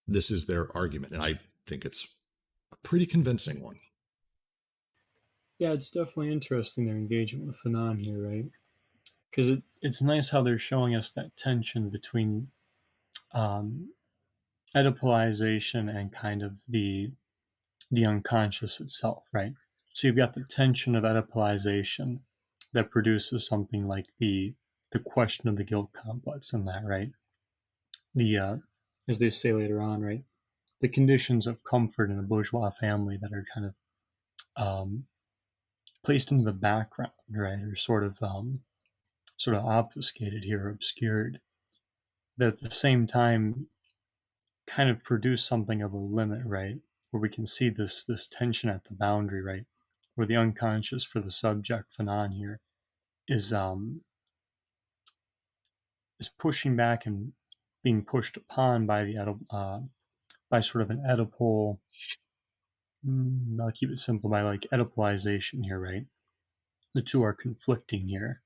This is their argument, and I think it's a pretty convincing one. Yeah, it's definitely interesting, their engagement with Fanon here, right? Because it's nice how they're showing us that tension between Oedipalization and kind of the unconscious itself, right? So you've got the tension of Oedipalization that produces something like the question of the guilt complex in that, right? The as they say later on, right? The conditions of comfort in a bourgeois family that are kind of placed into the background, right, or sort of obfuscated here, obscured. That at the same time kind of produce something of a limit, right, where we can see this tension at the boundary, right, where the unconscious for the subject Fanon here is pushing back and being pushed upon by by sort of an Oedipal. I'll keep it simple, by like Oedipalization here, right? The two are conflicting here.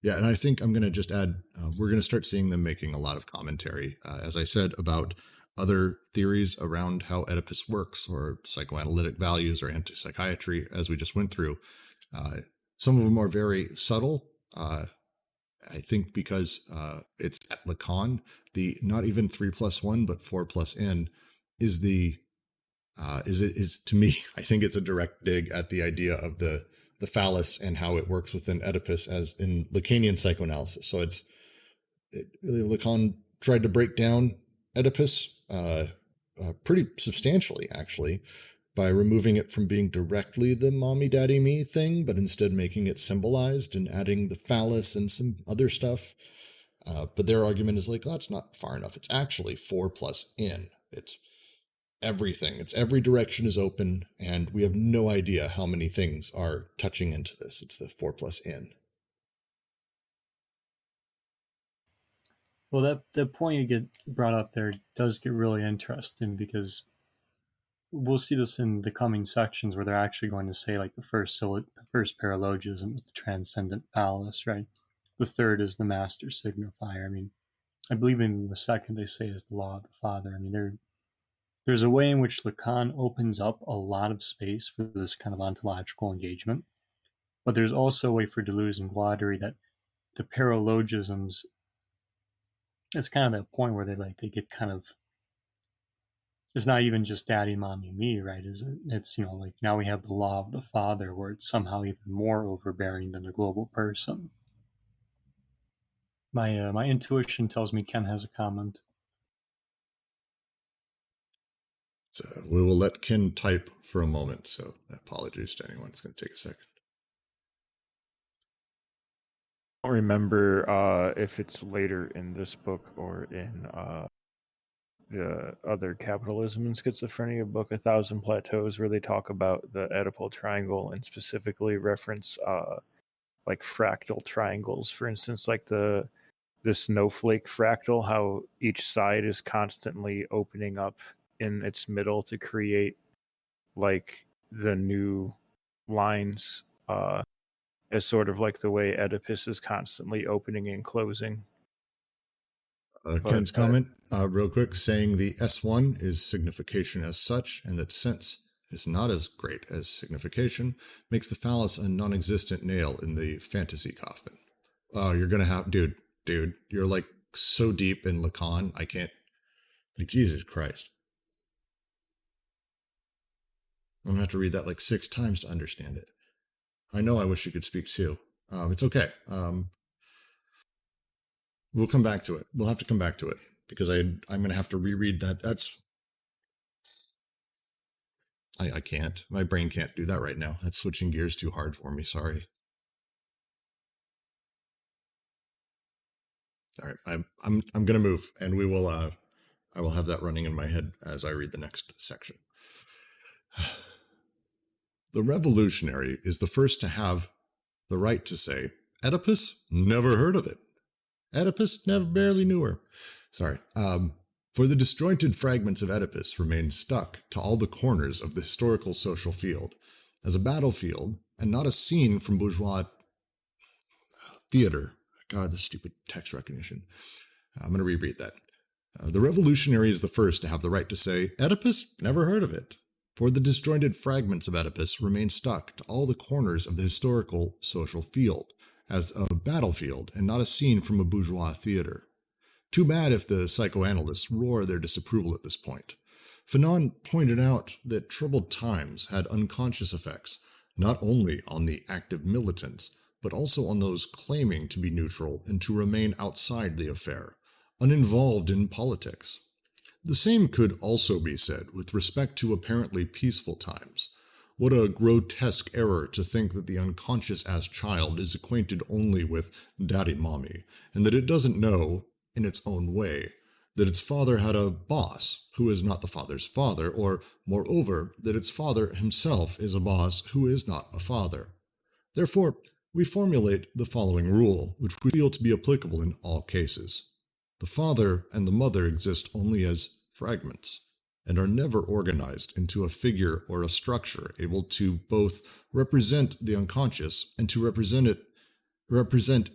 Yeah, and I think I'm going to just add, we're going to start seeing them making a lot of commentary, as I said, about other theories around how Oedipus works, or psychoanalytic values, or anti-psychiatry, as we just went through. Some of them are very subtle. I think because it's at Lacan, the not even 3 + 1, but 4 + n is to me, I think it's a direct dig at the idea of the phallus and how it works within Oedipus as in Lacanian psychoanalysis. So Lacan tried to break down Oedipus pretty substantially, actually, by removing it from being directly the mommy, daddy, me thing, but instead making it symbolized and adding the phallus and some other stuff. But their argument is like, oh, that's not far enough. It's actually 4 + n. It's everything. It's every direction is open, and we have no idea how many things are touching into this. It's the 4 + n. Well, that point you get brought up there does get really interesting, because we'll see this in the coming sections where they're actually going to say, like, the first paralogism is the transcendent phallus, right? The third is the master signifier. I mean, I believe in the second they say is the law of the father. I mean, there's a way in which Lacan opens up a lot of space for this kind of ontological engagement, but there's also a way for Deleuze and Guattari that the paralogisms, it's kind of that point where they get kind of, it's not even just daddy, mommy, me, right? It's, like, now we have the law of the father, where it's somehow even more overbearing than a global person. My intuition tells me Ken has a comment. So we will let Ken type for a moment. So apologies to anyone. It's going to take a second. I don't remember if it's later in this book or in the other Capitalism and Schizophrenia book, 1,000 Plateaus, where they talk about the Oedipal triangle and specifically reference like fractal triangles. For instance, like the snowflake fractal, how each side is constantly opening up in its middle to create like the new lines, as sort of like the way Oedipus is constantly opening and closing. Ken's comment, real quick, saying the S1 is signification as such, and that sense is not as great as signification, makes the phallus a non-existent nail in the fantasy coffin. Oh, you're going to have, dude, you're like so deep in Lacan, I can't, like, Jesus Christ. I'm going to have to read that like 6 times to understand it. I know I wish you could speak too. It's okay. We'll come back to it. We'll have to come back to it because I'm going to have to reread that. I can't. My brain can't do that right now. That's switching gears too hard for me. Sorry. All right. I'm going to move, and we will. I will have that running in my head as I read the next section. The revolutionary is the first to have the right to say, Oedipus? Never heard of it. Oedipus? Never, barely knew her. Sorry. For the disjointed fragments of Oedipus remain stuck to all the corners of the historical social field. As a battlefield, and not a scene from bourgeois theater. God, this stupid text recognition. I'm going to reread that. The revolutionary is the first to have the right to say, Oedipus? Never heard of it. For the disjointed fragments of Oedipus remain stuck to all the corners of the historical social field, as a battlefield and not a scene from a bourgeois theater. Too bad if the psychoanalysts roar their disapproval at this point. Fanon pointed out that troubled times had unconscious effects, not only on the active militants, but also on those claiming to be neutral and to remain outside the affair, uninvolved in politics. The same could also be said with respect to apparently peaceful times. What a grotesque error to think that the unconscious as child is acquainted only with daddy-mommy, and that it doesn't know, in its own way, that its father had a boss who is not the father's father, or, moreover, that its father himself is a boss who is not a father. Therefore, we formulate the following rule, which we feel to be applicable in all cases. The father and the mother exist only as fragments, and are never organized into a figure or a structure able to both represent the unconscious and to represent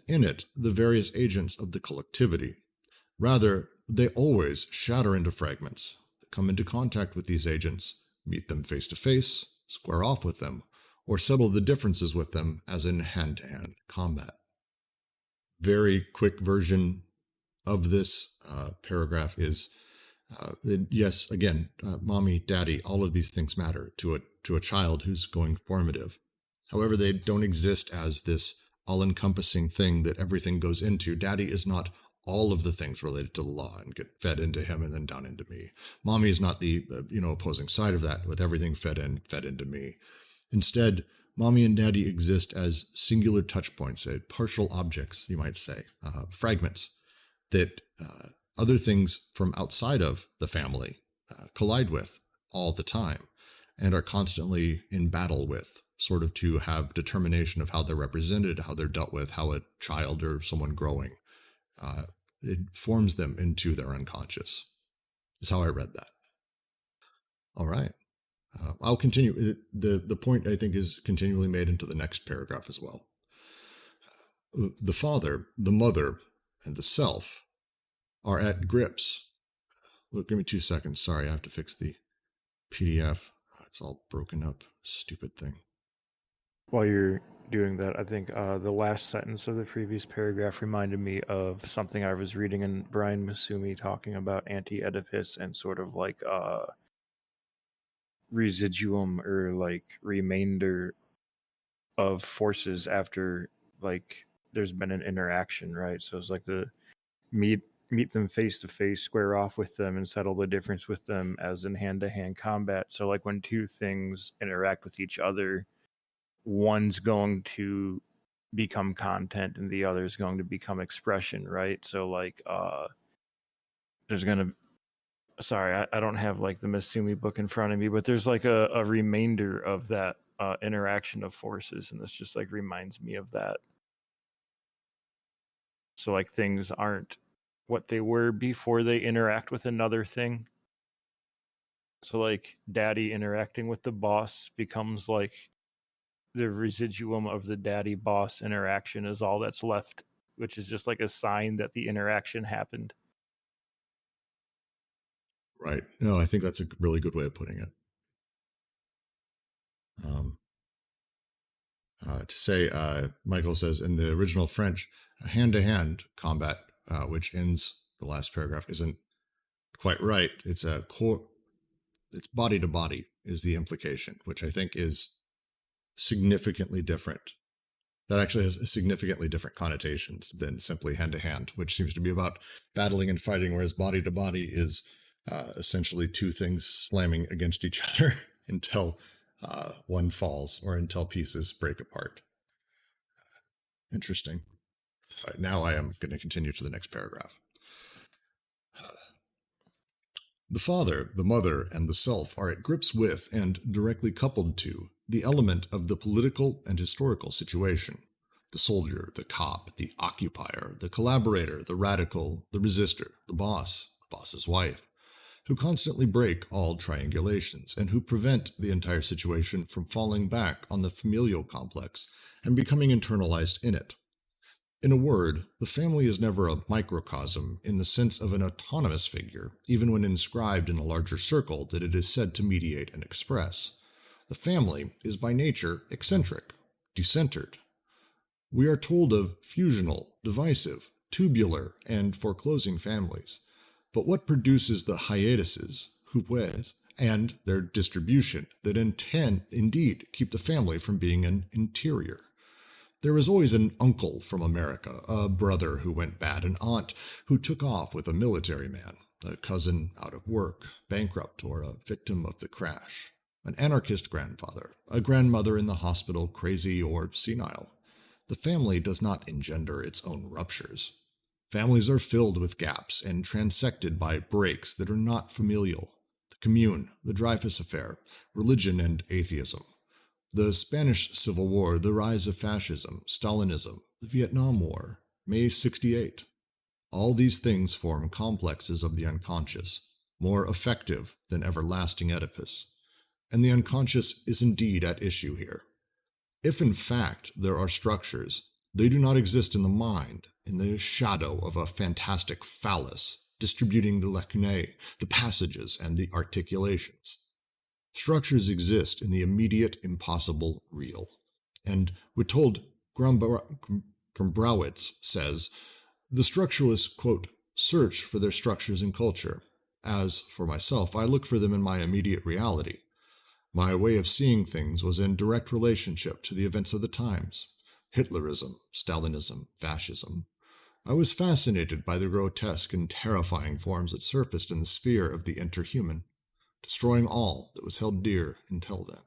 in it the various agents of the collectivity. Rather, they always shatter into fragments, come into contact with these agents, meet them face to face, square off with them, or settle the differences with them as in hand-to-hand combat. Very quick version of this paragraph is, yes, again, mommy, daddy, all of these things matter to a child who's going formative. However, they don't exist as this all-encompassing thing that everything goes into. Daddy is not all of the things related to the law and get fed into him and then down into me. Mommy is not the opposing side of that, with everything fed into me. Instead, mommy and daddy exist as singular touch points, partial objects, you might say, fragments that other things from outside of the family collide with all the time and are constantly in battle with, sort of to have determination of how they're represented, how they're dealt with, how a child or someone growing, it forms them into their unconscious. Is how I read that. All right. I'll continue. The point, I think, is continually made into the next paragraph as well. The father, the mother, and the self are at grips. Look, give me 2 seconds. Sorry, I have to fix the PDF. It's all broken up. Stupid thing. While you're doing that, I think the last sentence of the previous paragraph reminded me of something I was reading in Brian Masumi talking about Anti-Oedipus and sort of like residuum or like remainder of forces after like there's been an interaction, right? So it's like the meet them face to face, square off with them, and settle the difference with them as in hand-to-hand combat. So like when two things interact with each other, one's going to become content and the other is going to become expression, right? So like there's gonna, sorry, I don't have like the Masumi book in front of me, but there's like a remainder of that interaction of forces, and this just like reminds me of that. So like things aren't what they were before they interact with another thing. So like daddy interacting with the boss becomes like the residuum of the daddy boss interaction is all that's left, which is just like a sign that the interaction happened. Right. No, I think that's a really good way of putting it. To say, Michael says, in the original French, hand-to-hand combat, which ends the last paragraph, isn't quite right. It's it's body-to-body is the implication, which I think is significantly different. That actually has significantly different connotations than simply hand-to-hand, which seems to be about battling and fighting, whereas body-to-body is essentially two things slamming against each other until one falls or until pieces break apart. Interesting. All right, now I am going to continue to the next paragraph. The father, the mother, and the self are at grips with and directly coupled to the element of the political and historical situation. The soldier, the cop, the occupier, the collaborator, the radical, the resistor, the boss's wife. who constantly break all triangulations, and who prevent the entire situation from falling back on the familial complex and becoming internalized in it. In a word, the family is never a microcosm in the sense of an autonomous figure, even when inscribed in a larger circle that it is said to mediate and express. The family is by nature eccentric, decentered. We are told of fusional, divisive, tubular, and foreclosing families. But what produces the hiatuses, hupes, and their distribution that indeed keep the family from being an interior? There is always an uncle from America, a brother who went bad, an aunt who took off with a military man, a cousin out of work, bankrupt, or a victim of the crash, an anarchist grandfather, a grandmother in the hospital, crazy or senile. The family does not engender its own ruptures. Families are filled with gaps and transected by breaks that are not familial. The Commune, the Dreyfus Affair, religion and atheism. The Spanish Civil War, the rise of fascism, Stalinism, the Vietnam War, May 68. All these things form complexes of the unconscious, more effective than everlasting Oedipus. And the unconscious is indeed at issue here. If in fact there are structures, they do not exist in the mind, in the shadow of a fantastic phallus, distributing the lacunae, the passages, and the articulations. Structures exist in the immediate, impossible real. And we're told, Gombrowicz says, the structuralists, quote, search for their structures in culture. As, for myself, I look for them in my immediate reality. My way of seeing things was in direct relationship to the events of the times. Hitlerism, Stalinism, fascism. I was fascinated by the grotesque and terrifying forms that surfaced in the sphere of the interhuman, destroying all that was held dear until then.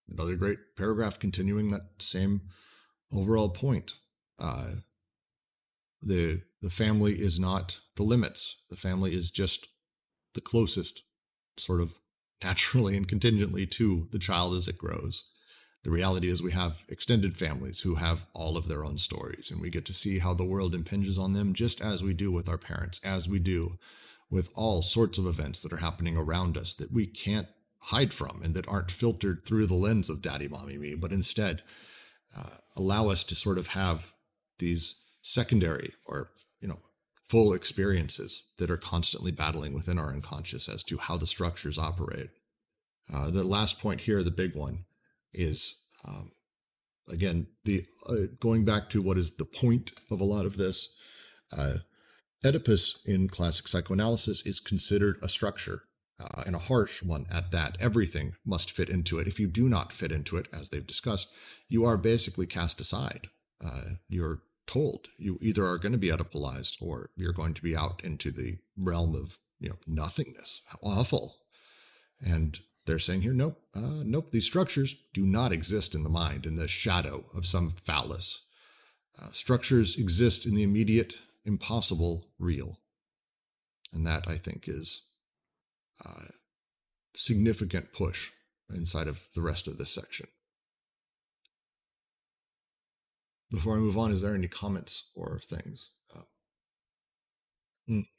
Another great paragraph continuing that same overall point. The family is not the limits. The family is just the closest, sort of naturally and contingently, to the child as it grows. The reality is we have extended families who have all of their own stories, and we get to see how the world impinges on them just as we do with our parents, as we do with all sorts of events that are happening around us that we can't hide from and that aren't filtered through the lens of daddy, mommy, me, but instead allow us to sort of have these secondary or, full experiences that are constantly battling within our unconscious as to how the structures operate. The last point here, the big one, is, again, going back to what is the point of a lot of this. Oedipus in classic psychoanalysis is considered a structure, and a harsh one at that. Everything must fit into it. If you do not fit into it, as they've discussed, you are basically cast aside. You're told you either are going to be Oedipalized or you're going to be out into the realm of nothingness. How awful. And they're saying here, nope, these structures do not exist in the mind, in the shadow of some phallus. Structures exist in the immediate, impossible real. And that, I think, is a significant push inside of the rest of this section. Before I move on, is there any comments or things?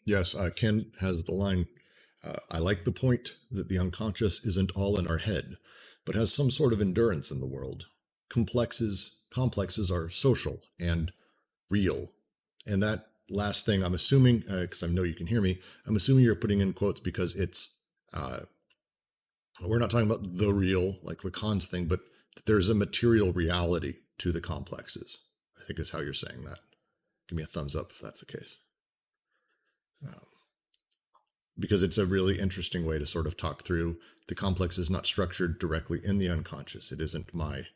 Yes, Ken has the line, I like the point that the unconscious isn't all in our head, but has some sort of endurance in the world. Complexes are social and real. And that last thing, I'm assuming, because I know you can hear me, I'm assuming you're putting in quotes because it's, we're not talking about the real, like Lacan's thing, but that there's a material reality to the complexes, I think is how you're saying that. Give me a thumbs up if that's the case. Because it's a really interesting way to sort of talk through. The complex is not structured directly in the unconscious. It isn't my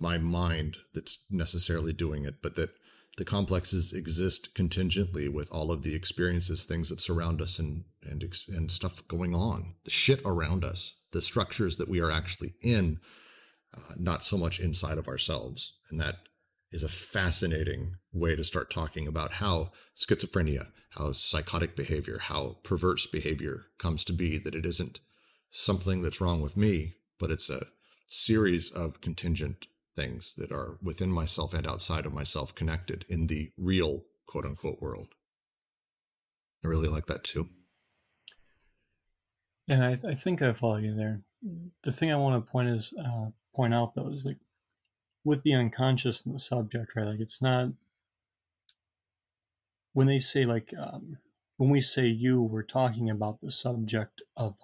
mind that's necessarily doing it, but that the complexes exist contingently with all of the experiences, things that surround us and stuff going on, the shit around us, the structures that we are actually in, not so much inside of ourselves. And that is a fascinating way to start talking about how schizophrenia, how psychotic behavior, how perverse behavior comes to be, that it isn't something that's wrong with me, but it's a series of contingent things that are within myself and outside of myself connected in the real quote unquote world. I really like that too. And I think I follow you there. The thing I want to point out though is like with the unconscious and the subject, right? Like it's not when they say like when we say you, we're talking about the subject of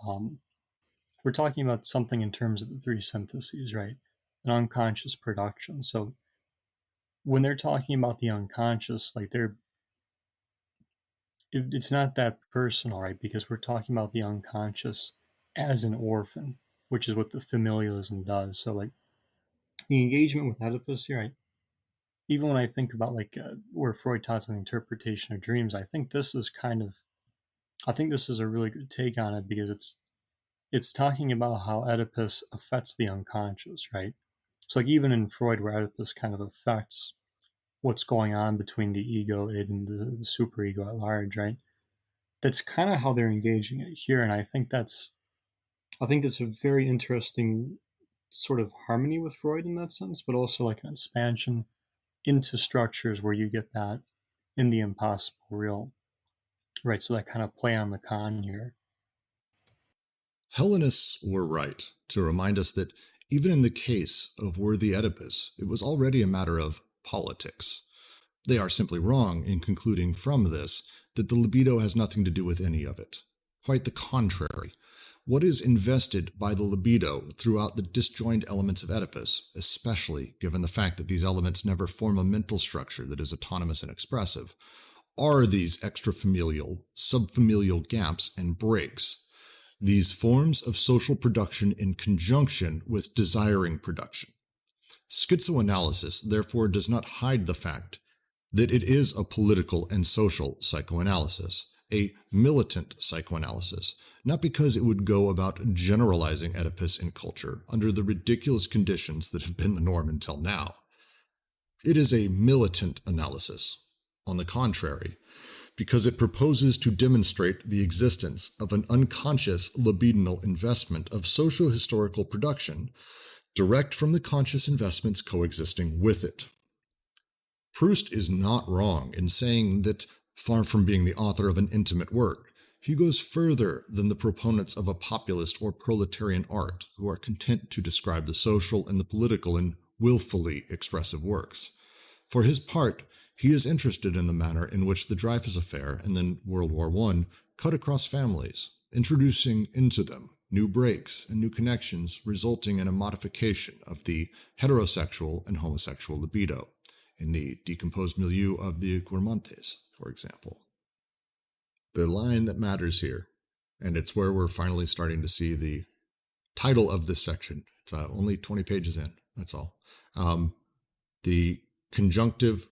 we're talking about something in terms of the three syntheses, right? An unconscious production. So when they're talking about the unconscious, like it's not that personal, right? Because we're talking about the unconscious as an orphan, which is what the familialism does. So like the engagement with Oedipus here, right? Even when I think about like where Freud talks on the interpretation of dreams, I think this is a really good take on it because it's talking about how Oedipus affects the unconscious, right? So like even in Freud, where Oedipus kind of affects what's going on between the ego, id, and the superego at large, right? That's kind of how they're engaging it here, and I think that's a very interesting sort of harmony with Freud in that sense, but also like an expansion into structures where you get that in the impossible real, right? So that kind of play on the con here. Hellenists were right to remind us that even in the case of worthy Oedipus, it was already a matter of politics. They are simply wrong in concluding from this that the libido has nothing to do with any of it. Quite the contrary. What is invested by the libido throughout the disjoined elements of Oedipus, especially given the fact that these elements never form a mental structure that is autonomous and expressive, are these extrafamilial, subfamilial gaps and breaks, these forms of social production in conjunction with desiring production. Schizoanalysis, therefore, does not hide the fact that it is a political and social psychoanalysis, a militant psychoanalysis, not because it would go about generalizing Oedipus in culture under the ridiculous conditions that have been the norm until now. It is a militant analysis, on the contrary, because it proposes to demonstrate the existence of an unconscious libidinal investment of socio-historical production, direct from the conscious investments coexisting with it. Proust is not wrong in saying that, far from being the author of an intimate work, he goes further than the proponents of a populist or proletarian art who are content to describe the social and the political in willfully expressive works. For his part, he is interested in the manner in which the Dreyfus Affair and then World War I cut across families, introducing into them new breaks and new connections, resulting in a modification of the heterosexual and homosexual libido, in the decomposed milieu of the Guermantes, for example. The line that matters here, and it's where we're finally starting to see the title of this section. It's only 20 pages in, that's all. The conjunctive,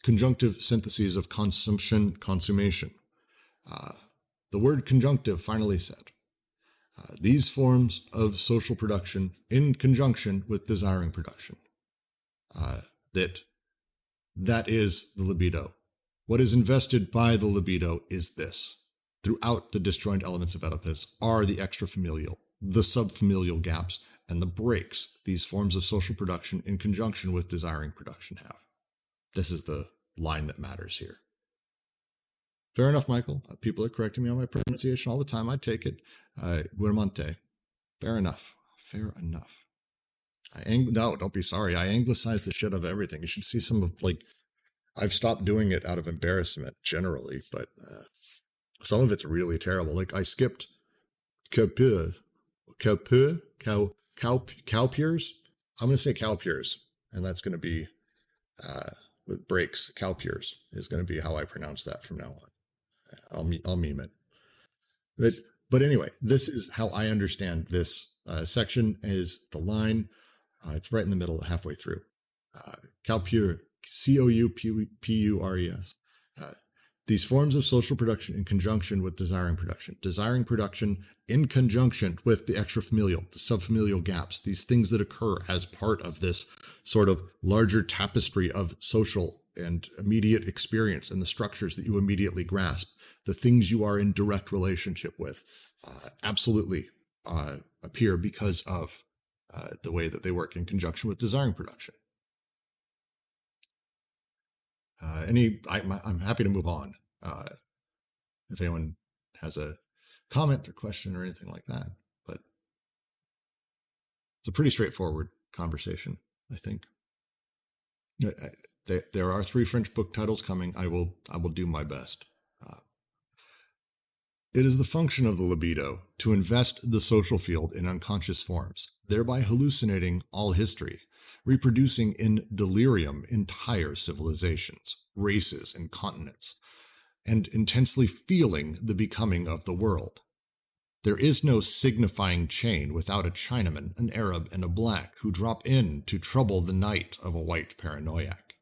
conjunctive syntheses of consumption-consummation. The word conjunctive finally said. These forms of social production in conjunction with desiring production. That is the libido. What is invested by the libido is this. Throughout the disjoined elements of Oedipus are the extrafamilial, the subfamilial gaps, and the breaks these forms of social production in conjunction with desiring production have. This is the line that matters here. Fair enough, Michael. People are correcting me on my pronunciation all the time. I take it. Guermantes. Fair enough. Fair enough. No, don't be sorry. I anglicized the shit out of everything. You should see some of, like, I've stopped doing it out of embarrassment generally, but some of it's really terrible. Like, I skipped cowpures. I'm going to say cowpures, and that's going to be, with breaks, cowpures is going to be how I pronounce that from now on. I'll meme it. But anyway, this is how I understand this section is the line. It's right in the middle, halfway through. Cowpure, Coupures. These forms of social production in conjunction with desiring production. Desiring production in conjunction with the extrafamilial, the subfamilial gaps, these things that occur as part of this sort of larger tapestry of social and immediate experience and the structures that you immediately grasp, the things you are in direct relationship with, absolutely appear because of the way that they work in conjunction with desiring production. I'm happy to move on. If anyone has a comment or question or anything like that, but it's a pretty straightforward conversation, I think. There are 3 French book titles coming. I will do my best. It is the function of the libido to invest the social field in unconscious forms, thereby hallucinating all history, reproducing in delirium entire civilizations, races, and continents, and intensely feeling the becoming of the world. There is no signifying chain without a Chinaman, an Arab, and a black who drop in to trouble the night of a white paranoiac.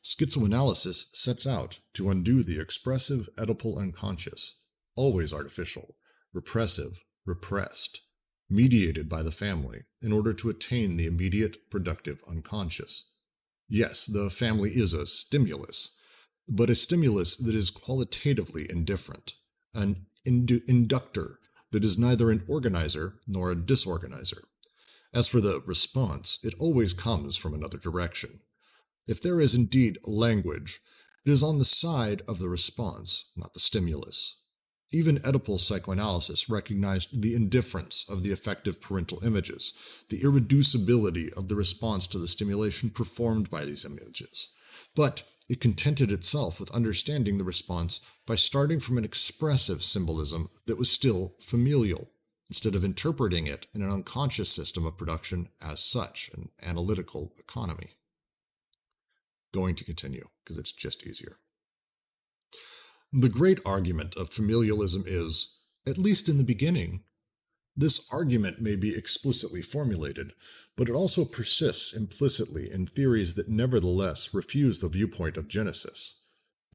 Schizoanalysis sets out to undo the expressive Oedipal unconscious, always artificial, repressive, repressed, mediated by the family, in order to attain the immediate productive unconscious. Yes, the family is a stimulus, but a stimulus that is qualitatively indifferent, an inductor that is neither an organizer nor a disorganizer. As for the response, it always comes from another direction. If there is indeed language, it is on the side of the response, not the stimulus. Even Oedipal psychoanalysis recognized the indifference of the affective parental images, the irreducibility of the response to the stimulation performed by these images. But it contented itself with understanding the response by starting from an expressive symbolism that was still familial, instead of interpreting it in an unconscious system of production as such, an analytical economy. Going to continue, because it's just easier. The great argument of familialism is, at least in the beginning, this argument may be explicitly formulated, but it also persists implicitly in theories that nevertheless refuse the viewpoint of Genesis.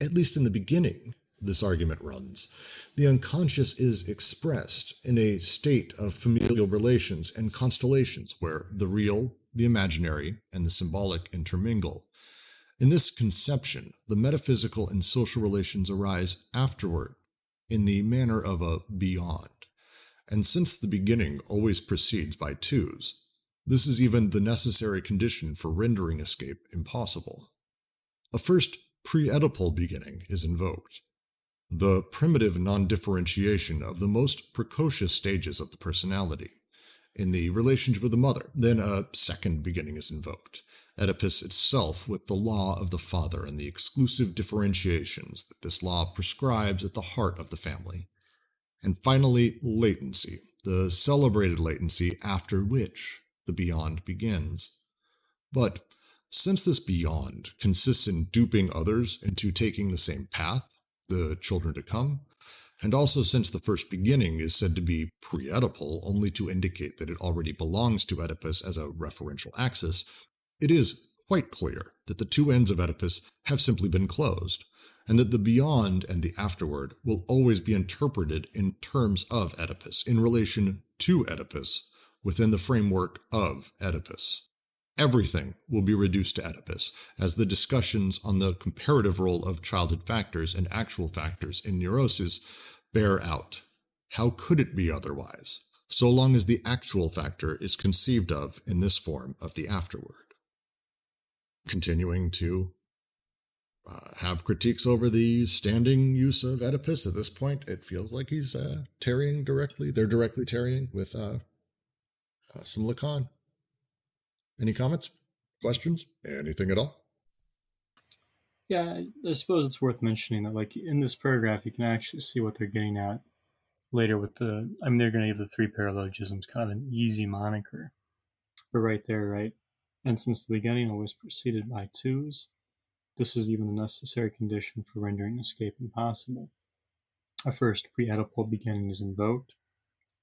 At least in the beginning, this argument runs, the unconscious is expressed in a state of familial relations and constellations where the real, the imaginary, and the symbolic intermingle. In this conception, the metaphysical and social relations arise afterward in the manner of a beyond. And since the beginning always proceeds by twos, this is even the necessary condition for rendering escape impossible. A first pre-Oedipal beginning is invoked, the primitive non-differentiation of the most precocious stages of the personality, in the relationship with the mother. Then a second beginning is invoked, Oedipus itself with the law of the father and the exclusive differentiations that this law prescribes at the heart of the family. And finally, latency, the celebrated latency after which the beyond begins. But since this beyond consists in duping others into taking the same path, the children to come, and also since the first beginning is said to be pre-Oedipal only to indicate that it already belongs to Oedipus as a referential axis, it is quite clear that the two ends of Oedipus have simply been closed, and that the beyond and the afterward will always be interpreted in terms of Oedipus, in relation to Oedipus, within the framework of Oedipus. Everything will be reduced to Oedipus, as the discussions on the comparative role of childhood factors and actual factors in neurosis bear out. How could it be otherwise, so long as the actual factor is conceived of in this form of the afterward? Continuing to have critiques over the standing use of Oedipus. At this point, it feels like he's tarrying directly. They're directly tarrying with some Lacan. Any comments, questions, anything at all? Yeah, I suppose it's worth mentioning that, like, in this paragraph, you can actually see what they're getting at later with they're going to give the 3 paralogisms kind of an easy moniker. But right there, right? And since the beginning always preceded by twos, this is even a necessary condition for rendering escape impossible. A first pre-Oedipal beginning is invoked,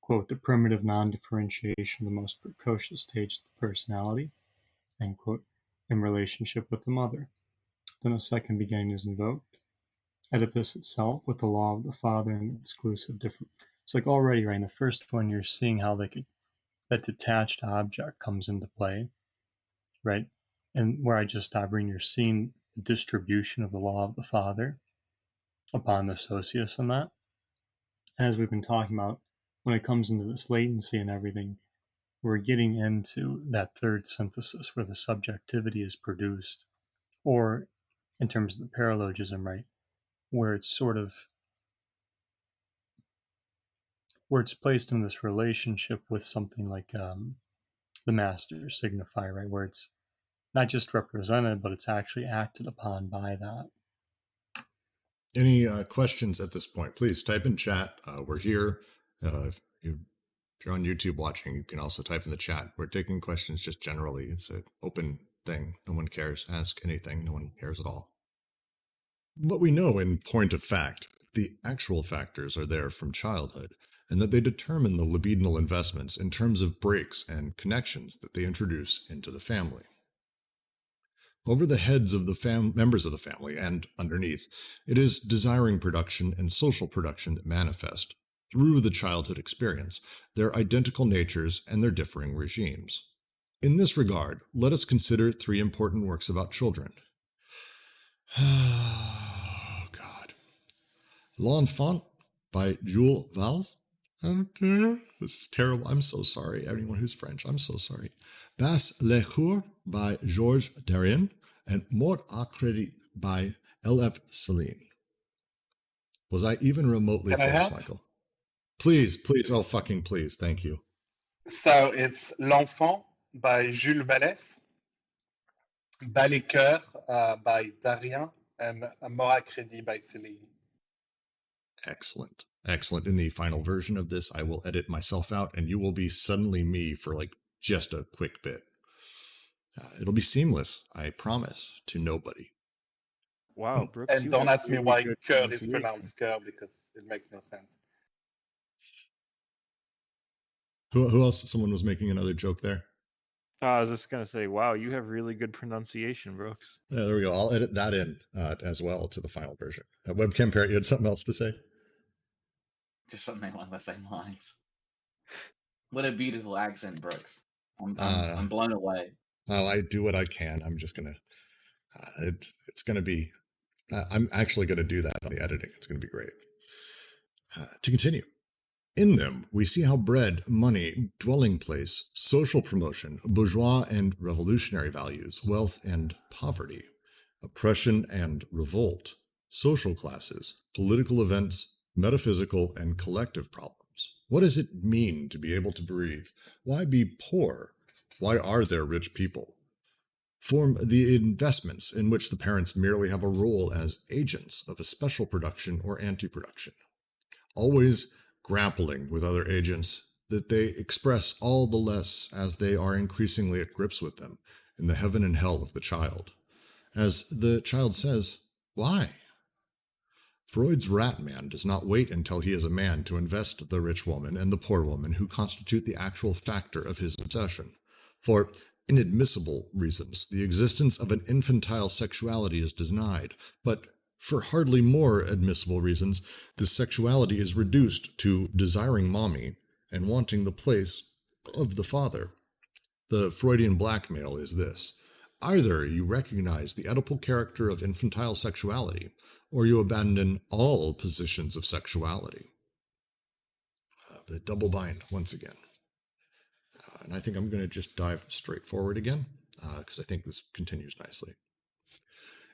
quote, the primitive non-differentiation, the most precocious stage of the personality, end quote, in relationship with the mother. Then a second beginning is invoked, Oedipus itself with the law of the father and exclusive different. It's like already, right, in the first one, you're seeing how that detached object comes into play, right? And where I just stopped reading, you're seeing the distribution of the law of the father upon the socius and that. And as we've been talking about, when it comes into this latency and everything, we're getting into that third synthesis where the subjectivity is produced, or in terms of the paralogism, right? Where it's sort of, where it's placed in this relationship with something like the master signifier, right? Where it's not just represented, but it's actually acted upon by that. Any questions at this point? Please type in chat. We're here. If you're on YouTube watching, you can also type in the chat. We're taking questions just generally. It's an open thing. No one cares. Ask anything. No one cares at all. What we know in point of fact, the actual factors are there from childhood, and that they determine the libidinal investments in terms of breaks and connections that they introduce into the family. Over the heads of the members of the family and underneath, it is desiring production and social production that manifest, through the childhood experience, their identical natures and their differing regimes. In this regard, let us consider 3 important works about children. Oh, God. L'Enfant by Jules Valls. This is terrible. I'm so sorry. Anyone who's French, I'm so sorry. Bas le Jour by Georges Darien, and Mort à Crédit by L.F. Céline. Was I even remotely close, Michael? Please, oh fucking please, thank you. So it's L'Enfant by Jules Vallès, Bas les Cœurs by Darien, and Mort à Crédit by Céline. Excellent. Excellent. In the final version of this, I will edit myself out, and you will be suddenly me for like just a quick bit. It'll be seamless, I promise, to nobody. Wow, Brooks. And don't ask me why cœur is pronounced cœur, because it makes no sense. Who else? Someone was making another joke there. I was just going to say, wow, you have really good pronunciation, Brooks. Yeah, there we go. I'll edit that in as well to the final version. Webcam Parrot, you had something else to say? Just something along the same lines. What a beautiful accent, Brooks. I'm blown away. Oh, I do what I can. I'm just going to, it's going to be, I'm actually going to do that on the editing. It's going to be great. To continue. In them, we see how bread, money, dwelling place, social promotion, bourgeois and revolutionary values, wealth and poverty, oppression and revolt, social classes, political events, metaphysical and collective problems. What does it mean to be able to breathe? Why be poor? Why are there rich people? Form the investments in which the parents merely have a role as agents of a special production or anti-production. Always grappling with other agents that they express all the less as they are increasingly at grips with them in the heaven and hell of the child. As the child says, why? Freud's rat man does not wait until he is a man to invest the rich woman and the poor woman who constitute the actual factor of his obsession. For inadmissible reasons, the existence of an infantile sexuality is denied, but for hardly more admissible reasons, this sexuality is reduced to desiring mommy and wanting the place of the father. The Freudian blackmail is this. Either you recognize the Oedipal character of infantile sexuality, or you abandon all positions of sexuality. The double bind once again. And I think I'm going to just dive straight forward again, because I think this continues nicely.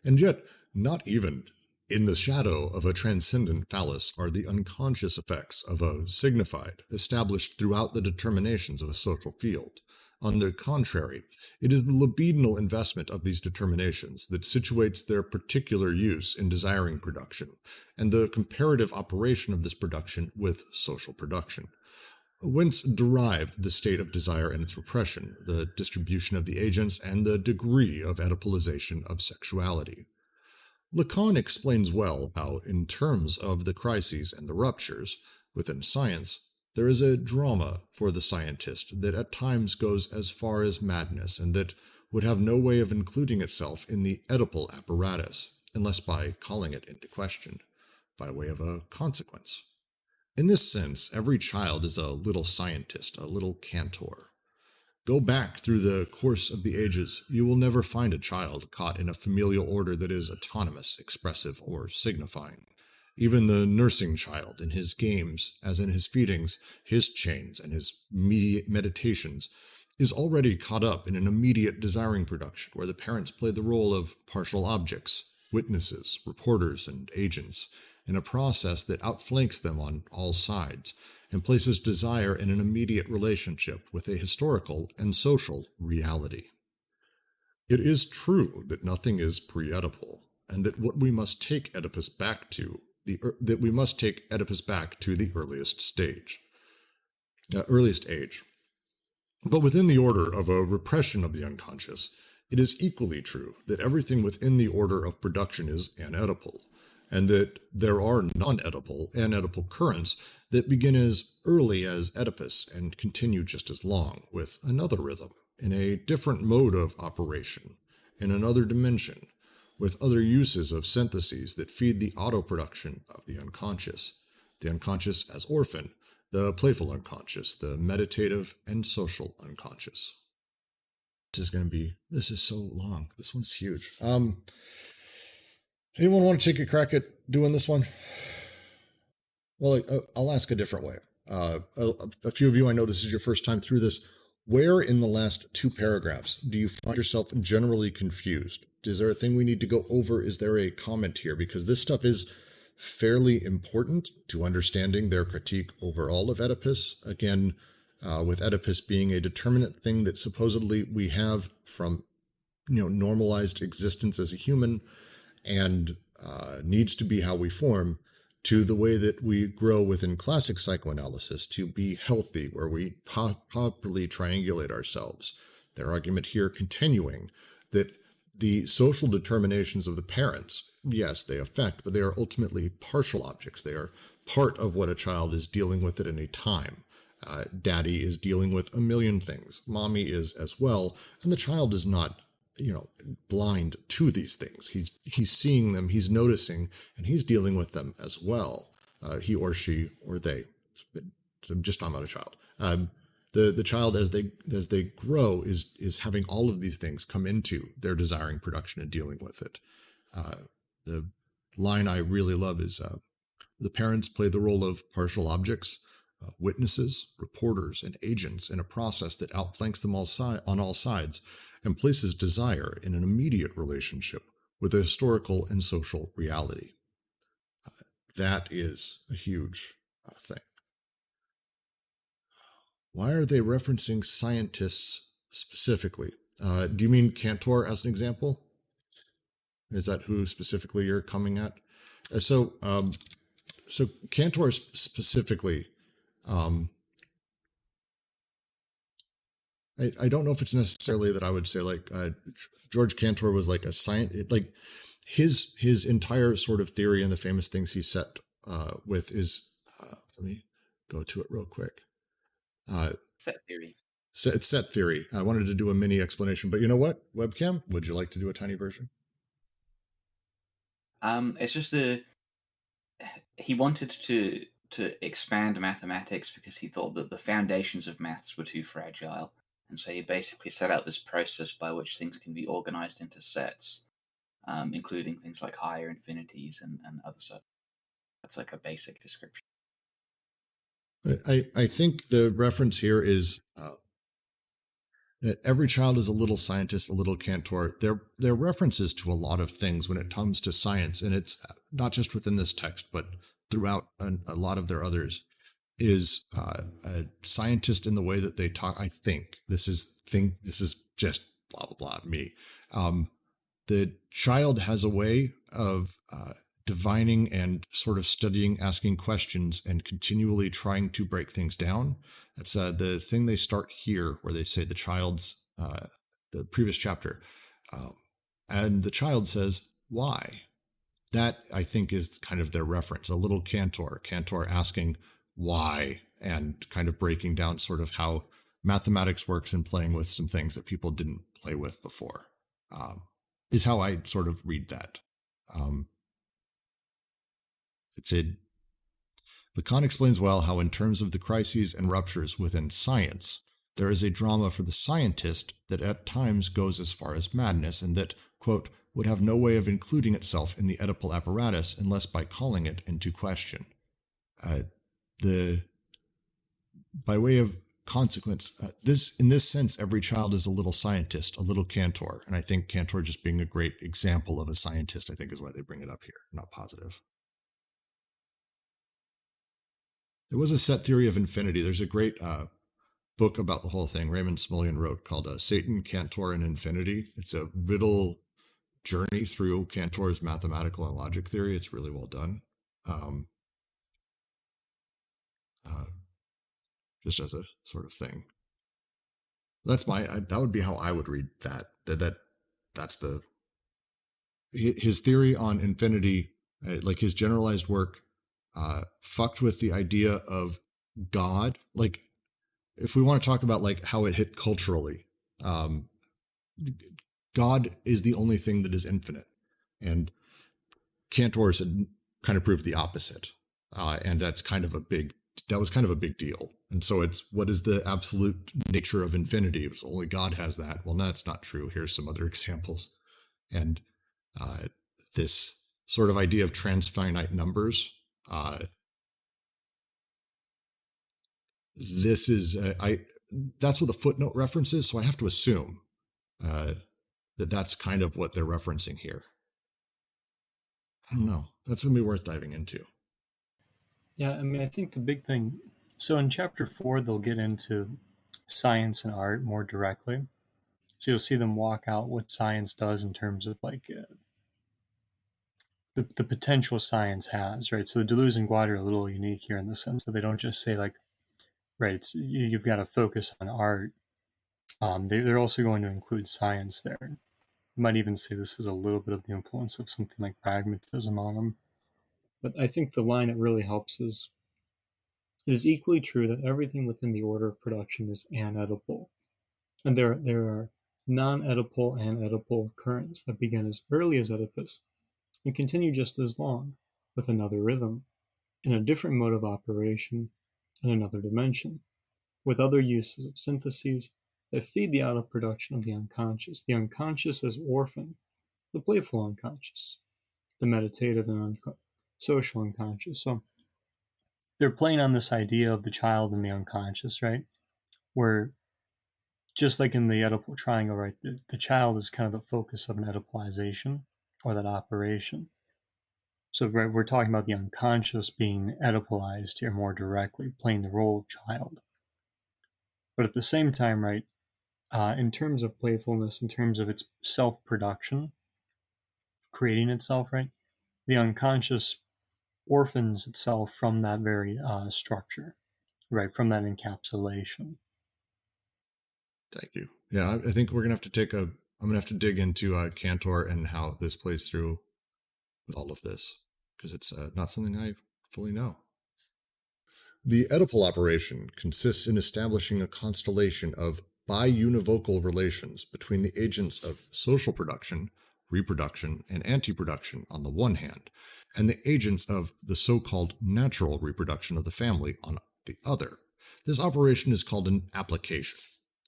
And yet, not even in the shadow of a transcendent phallus are the unconscious effects of a signified, established throughout the determinations of a social field. On the contrary, it is the libidinal investment of these determinations that situates their particular use in desiring production, and the comparative operation of this production with social production. Whence derived the state of desire and its repression, the distribution of the agents, and the degree of Oedipalization of sexuality. Lacan explains well how, in terms of the crises and the ruptures within science, there is a drama for the scientist that at times goes as far as madness and that would have no way of including itself in the Oedipal apparatus, unless by calling it into question, by way of a consequence. In this sense, every child is a little scientist, a little cantor. Go back through the course of the ages, you will never find a child caught in a familial order that is autonomous, expressive, or signifying. Even the nursing child, in his games, as in his feedings, his chains, and his meditations, is already caught up in an immediate desiring production where the parents play the role of partial objects, witnesses, reporters, and agents in a process that outflanks them on all sides and places desire in an immediate relationship with a historical and social reality. It is true that nothing is pre-Oedipal, and that we must take Oedipus back to the earliest age. But within the order of a repression of the unconscious, it is equally true that everything within the order of production is An-Oedipal, and that there are non-Oedipal and Oedipal currents that begin as early as Oedipus and continue just as long, with another rhythm, in a different mode of operation, in another dimension, with other uses of syntheses that feed the auto-production of the unconscious as orphan, the playful unconscious, the meditative and social unconscious. This is so long. This one's huge. Anyone want to take a crack at doing this one? Well, I'll ask a different way. A few of you, I know this is your first time through this. Where in the last 2 paragraphs do you find yourself generally confused? Is there a thing we need to go over? Is there a comment here? Because this stuff is fairly important to understanding their critique overall of Oedipus. Again, with Oedipus being a determinate thing that supposedly we have from, normalized existence as a human and needs to be how we form, to the way that we grow within classic psychoanalysis to be healthy, where we properly triangulate ourselves. Their argument here continuing that the social determinations of the parents, yes, they affect, but they are ultimately partial objects. They are part of what a child is dealing with at any time. Daddy is dealing with a million things. Mommy is as well. And the child is not, blind to these things. He's seeing them, he's noticing, and he's dealing with them as well. He or she or they. I'm just talking about a child. The child, as they grow, is having all of these things come into their desiring production and dealing with it. The line I really love is the parents play the role of partial objects, witnesses, reporters, and agents in a process that outflanks them on all sides and places desire in an immediate relationship with a historical and social reality. That is a huge thing. Why are they referencing scientists specifically? Do you mean Cantor as an example? Is that who specifically you're coming at? So Cantor specifically, I don't know if it's necessarily that I would say George Cantor was like a scientist, like his entire sort of theory and the famous things he set with is, let me go to it real quick. Set theory. It's set theory. I wanted to do a mini explanation, but you know what? Webcam, would you like to do a tiny version? It's just he wanted to expand mathematics because he thought that the foundations of maths were too fragile. And so he basically set out this process by which things can be organized into sets, including things like higher infinities and other stuff. That's like a basic description. I think the reference here is that every child is a little scientist, a little Cantor. They're references to a lot of things when it comes to science, and it's not just within this text, but throughout a lot of their others, is a scientist in the way that they talk. I think this is just blah, blah, blah, me. The child has a way of divining and sort of studying, asking questions, and continually trying to break things down. That's the thing they start here, where they say the child's, the previous chapter, and the child says, why? That, I think, is kind of their reference, a little Cantor asking why, and kind of breaking down sort of how mathematics works and playing with some things that people didn't play with before, is how I sort of read that. Lacan explains well how in terms of the crises and ruptures within science, there is a drama for the scientist that at times goes as far as madness and that, quote, would have no way of including itself in the Oedipal apparatus unless by calling it into question. By way of consequence. In this sense, every child is a little scientist, a little Cantor. And I think Cantor just being a great example of a scientist, I think is why they bring it up here, not positive. There was a set theory of infinity. There's a great book about the whole thing Raymond Smullyan wrote called Satan, Cantor, and Infinity. It's a riddle journey through Cantor's mathematical and logic theory. It's really well done. Just as a sort of thing. That would be how I would read that. That's his theory on infinity, like his generalized work, fucked with the idea of God. Like, if we want to talk about like how it hit culturally, God is the only thing that is infinite, and Cantor had kind of proved the opposite, and that was kind of a big deal. And so it's, what is the absolute nature of infinity? It's only God has that. Well, no, that's not true. Here's some other examples. And this sort of idea of transfinite numbers, this is, that's what the footnote references. So I have to assume that that's kind of what they're referencing here. I don't know. That's going to be worth diving into. Yeah, I mean, I think the big thing, so in chapter 4, they'll get into science and art more directly. So you'll see them walk out what science does in terms of like the potential science has, right? So the Deleuze and Guattari are a little unique here in the sense that they don't just say like, right, you've got to focus on art. They're also going to include science there. You might even say this is a little bit of the influence of something like pragmatism on them. But I think the line that really helps is, it is equally true that everything within the order of production is anedible. And there are non-Oedipal and Oedipal currents that begin as early as Oedipus and continue just as long, with another rhythm, in a different mode of operation, in another dimension, with other uses of syntheses that feed the out-of-production of the unconscious as orphan, the playful unconscious, the meditative and social unconscious. So they're playing on this idea of the child and the unconscious, right? Where, just like in the Oedipal triangle, right, the child is kind of the focus of an Oedipalization, or that operation. So, right, we're talking about the unconscious being Oedipalized here more directly, playing the role of child. But at the same time, right, in terms of playfulness, in terms of its self-production, creating itself, right, the unconscious orphans itself from that very structure, right, from that encapsulation. Thank you. Yeah, I think we're going to have to I'm going to have to dig into Cantor and how this plays through with all of this, because it's not something I fully know. The Oedipal operation consists in establishing a constellation of biunivocal relations between the agents of social production, reproduction, and anti-production on the one hand, and the agents of the so-called natural reproduction of the family on the other. This operation is called an application.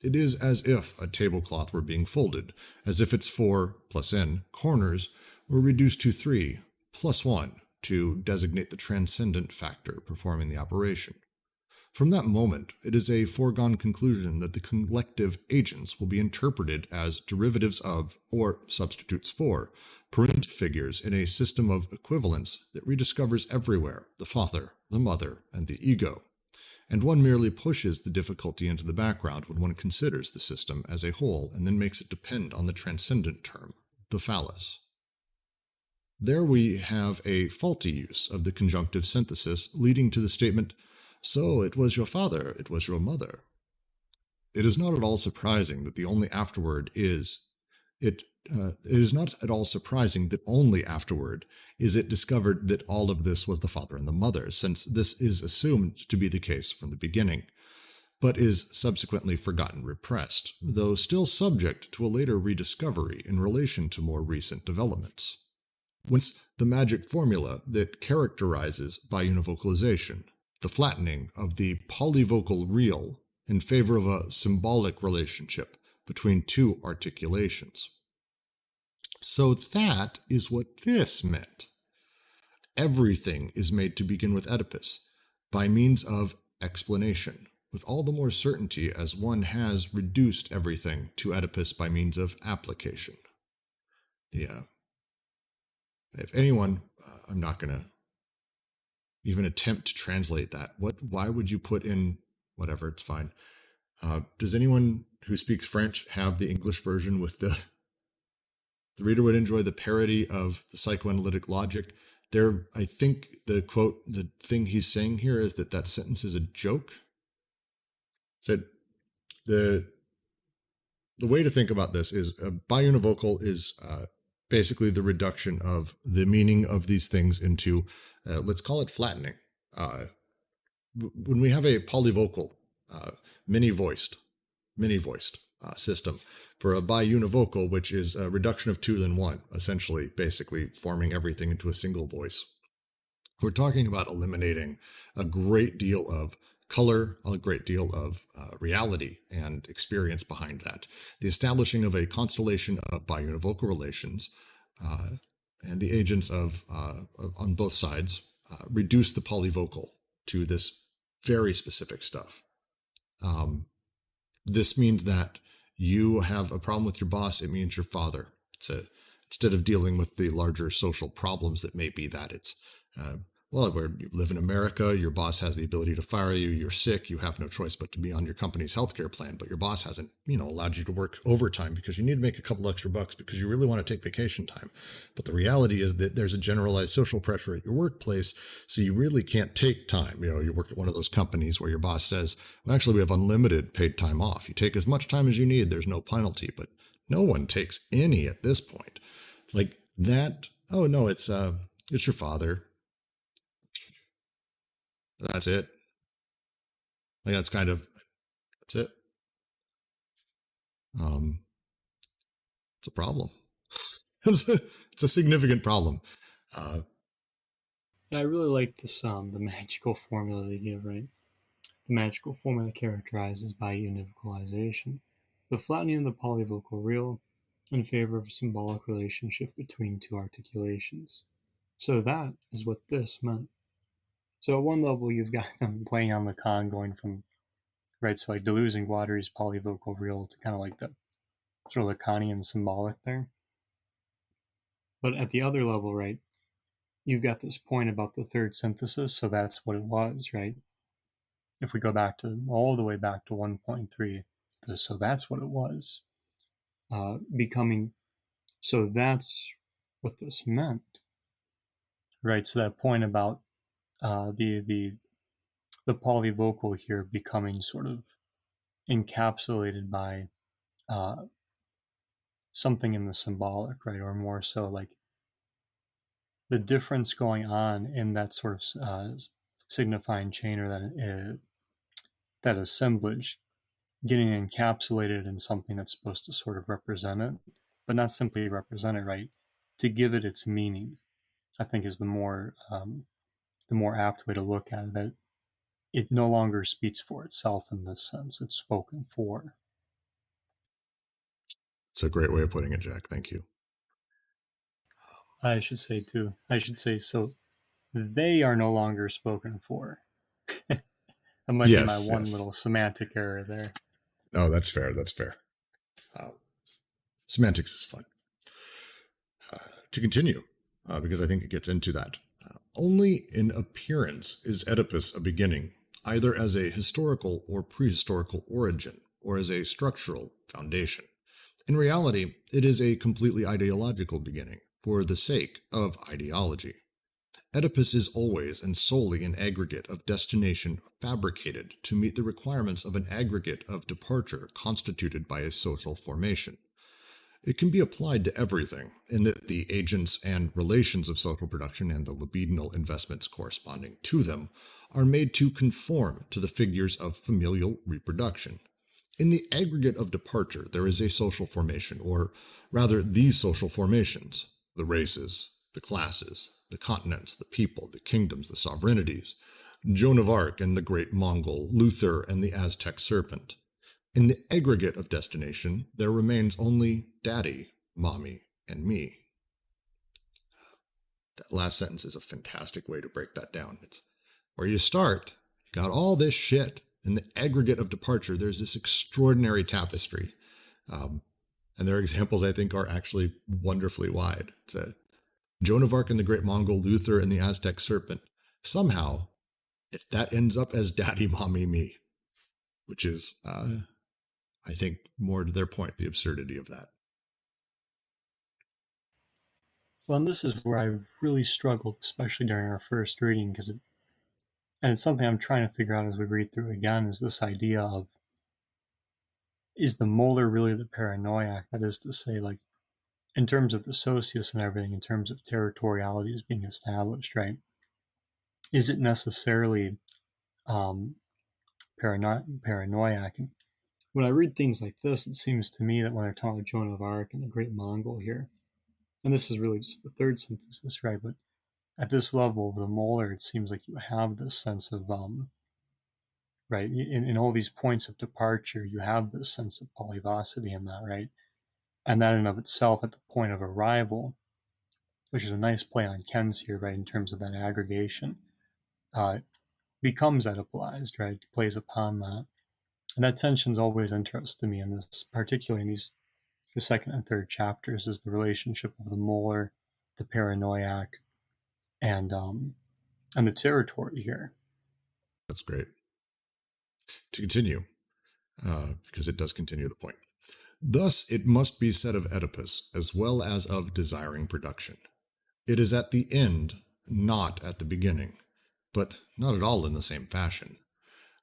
It is as if a tablecloth were being folded, as if its 4 plus n corners were reduced to 3 plus 1 to designate the transcendent factor performing the operation. From that moment, it is a foregone conclusion that the collective agents will be interpreted as derivatives of, or substitutes for, parent figures in a system of equivalence that rediscovers everywhere the father, the mother, and the ego. And one merely pushes the difficulty into the background when one considers the system as a whole and then makes it depend on the transcendent term, the phallus. There we have a faulty use of the conjunctive synthesis, leading to the statement, "So it was your father, it was your mother." It is not at all surprising that only afterward is it discovered that all of this was the father and the mother, since this is assumed to be the case from the beginning, but is subsequently forgotten, repressed, though still subject to a later rediscovery in relation to more recent developments. Whence the magic formula that characterizes biunivocalization, the flattening of the polyvocal real in favor of a symbolic relationship between two articulations. So that is what this meant. Everything is made to begin with Oedipus by means of explanation, with all the more certainty as one has reduced everything to Oedipus by means of application. If anyone, I'm not going to even attempt to translate that. Why would you put in whatever? It's fine. Does anyone who speaks French have the English version with the reader would enjoy the parody of the psychoanalytic logic? There, I think the quote, the thing he's saying here is that sentence is a joke. Said the way to think about this is biunivocal is basically the reduction of the meaning of these things into, let's call it flattening. When we have a polyvocal, many-voiced system, for a biunivocal, which is a reduction of two than one, essentially, basically forming everything into a single voice, we're talking about eliminating a great deal of color, a great deal of reality and experience behind that. The establishing of a constellation of biunivocal relations and the agents of on both sides reduce the polyvocal to this very specific stuff. This means that you have a problem with your boss, it means your father. Instead of dealing with the larger social problems that may be that it's, where you live in America, your boss has the ability to fire you, you're sick, you have no choice but to be on your company's healthcare plan, but your boss hasn't, allowed you to work overtime because you need to make a couple extra bucks because you really want to take vacation time. But the reality is that there's a generalized social pressure at your workplace, so you really can't take time. You work at one of those companies where your boss says, well, actually, we have unlimited paid time off. You take as much time as you need, there's no penalty, but no one takes any at this point. Like that, oh no, it's your father. That's it. Like that's it. It's a problem. It's a significant problem. I really like this, the magical formula they give, right? The magical formula characterizes by univocalization, the flattening of the polyvocal real in favor of a symbolic relationship between two articulations. So that is what this meant. So at one level, you've got them playing on the con, going from, right, so like Deleuze and Guattari's polyvocal real to kind of like the sort of Lacanian symbolic there. But at the other level, right, you've got this point about the third synthesis, so that's what it was, right? If we go back to all the way back to 1.3, so that's what it was. Becoming, so that's what this meant, right? So that point about the polyvocal here becoming sort of encapsulated by something in the symbolic, right? Or more so like the difference going on in that sort of signifying chain or that assemblage getting encapsulated in something that's supposed to sort of represent it, but not simply represent it, right? To give it its meaning, I think is the more apt way to look at it. That it no longer speaks for itself in this sense; it's spoken for. It's a great way of putting it, Jack. Thank you. I should say too. I should say so. They are no longer spoken for. That might be my one little semantic error there. Oh, that's fair. That's fair. Semantics is fun. To continue, because I think it gets into that. Only in appearance is Oedipus a beginning, either as a historical or prehistorical origin, or as a structural foundation. In reality, it is a completely ideological beginning, for the sake of ideology. Oedipus is always and solely an aggregate of destination fabricated to meet the requirements of an aggregate of departure constituted by a social formation. It can be applied to everything, in that the agents and relations of social production and the libidinal investments corresponding to them are made to conform to the figures of familial reproduction. In the aggregate of departure, there is a social formation, or rather these social formations, the races, the classes, the continents, the people, the kingdoms, the sovereignties, Joan of Arc and the great Mongol, Luther and the Aztec serpent. In the aggregate of destination, there remains only daddy, mommy, and me. That last sentence is a fantastic way to break that down. It's where you start, you got all this shit, In the aggregate of departure, there's this extraordinary tapestry. And their examples, I think, are actually wonderfully wide. It's Joan of Arc and the Great Mongol, Luther and the Aztec Serpent. Somehow, that ends up as Daddy, Mommy, Me, which is, I think, more to their point, the absurdity of that. Well, and this is where I really struggled, especially during our first reading, because and it's something I'm trying to figure out as we read through again, is this idea of, is the molar really the paranoiac? That is to say, like, in terms of the socius and everything, in terms of territoriality is being established, right? Is it necessarily paranoiac? And when I read things like this, it seems to me that when they're talking about Joan of Arc and the Great Mongol here, and this is really just the third synthesis, right? But at this level of the molar, it seems like you have this sense of, right, in all these points of departure, you have this sense of polyvocity in that, right? And that in of itself, at the point of arrival, which is a nice play on Ken's here, right, in terms of that aggregation, becomes Oedipalized, right? It plays upon that. And that tension's always interested me in this, particularly in the second and third chapters, is the relationship of the molar, the paranoiac, and the territory here. That's great. To continue, because it does continue the point. Thus, it must be said of Oedipus, as well as of desiring production. It is at the end, not at the beginning, but not at all in the same fashion.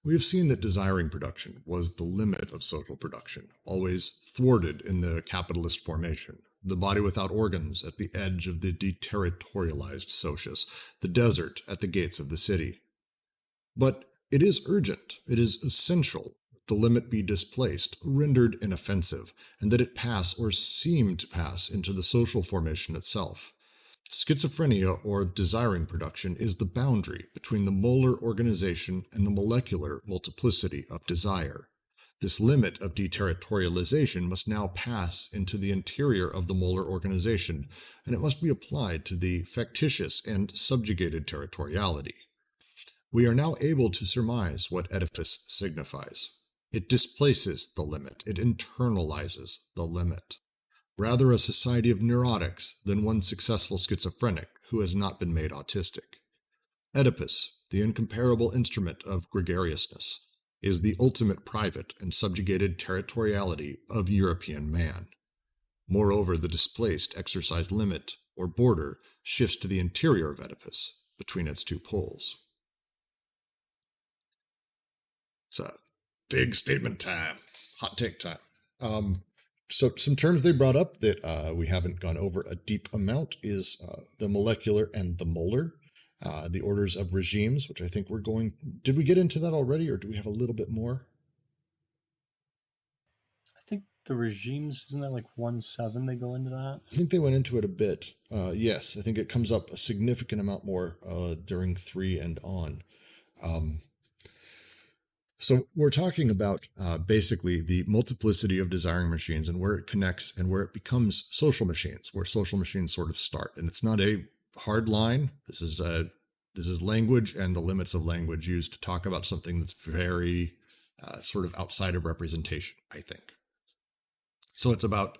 We have seen that desiring production was the limit of social production, always thwarted in the capitalist formation, the body without organs at the edge of the deterritorialized socius, the desert at the gates of the city. But it is urgent, it is essential, the limit be displaced, rendered inoffensive, and that it pass or seem to pass into the social formation itself. Schizophrenia, or desiring production, is the boundary between the molar organization and the molecular multiplicity of desire. This limit of deterritorialization must now pass into the interior of the molar organization, and it must be applied to the factitious and subjugated territoriality. We are now able to surmise what Oedipus signifies. It displaces the limit, it internalizes the limit. Rather a society of neurotics than one successful schizophrenic who has not been made autistic. Oedipus, the incomparable instrument of gregariousness, is the ultimate private and subjugated territoriality of European man. Moreover, the displaced exercised limit, or border, shifts to the interior of Oedipus, between its two poles. It's a big statement time, hot take time. So some terms they brought up that we haven't gone over a deep amount is the molecular and the molar, the orders of regimes, which I think we're going... Did we get into that already, or do we have a little bit more? I think the regimes, isn't that like 1-7 they go into that? I think they went into it a bit. Yes, I think it comes up a significant amount more during 3 and on. So we're talking about basically the multiplicity of desiring machines and where it connects and where it becomes social machines, where social machines sort of start. And it's not a hard line. This is language and the limits of language used to talk about something that's very sort of outside of representation, I think. So it's about,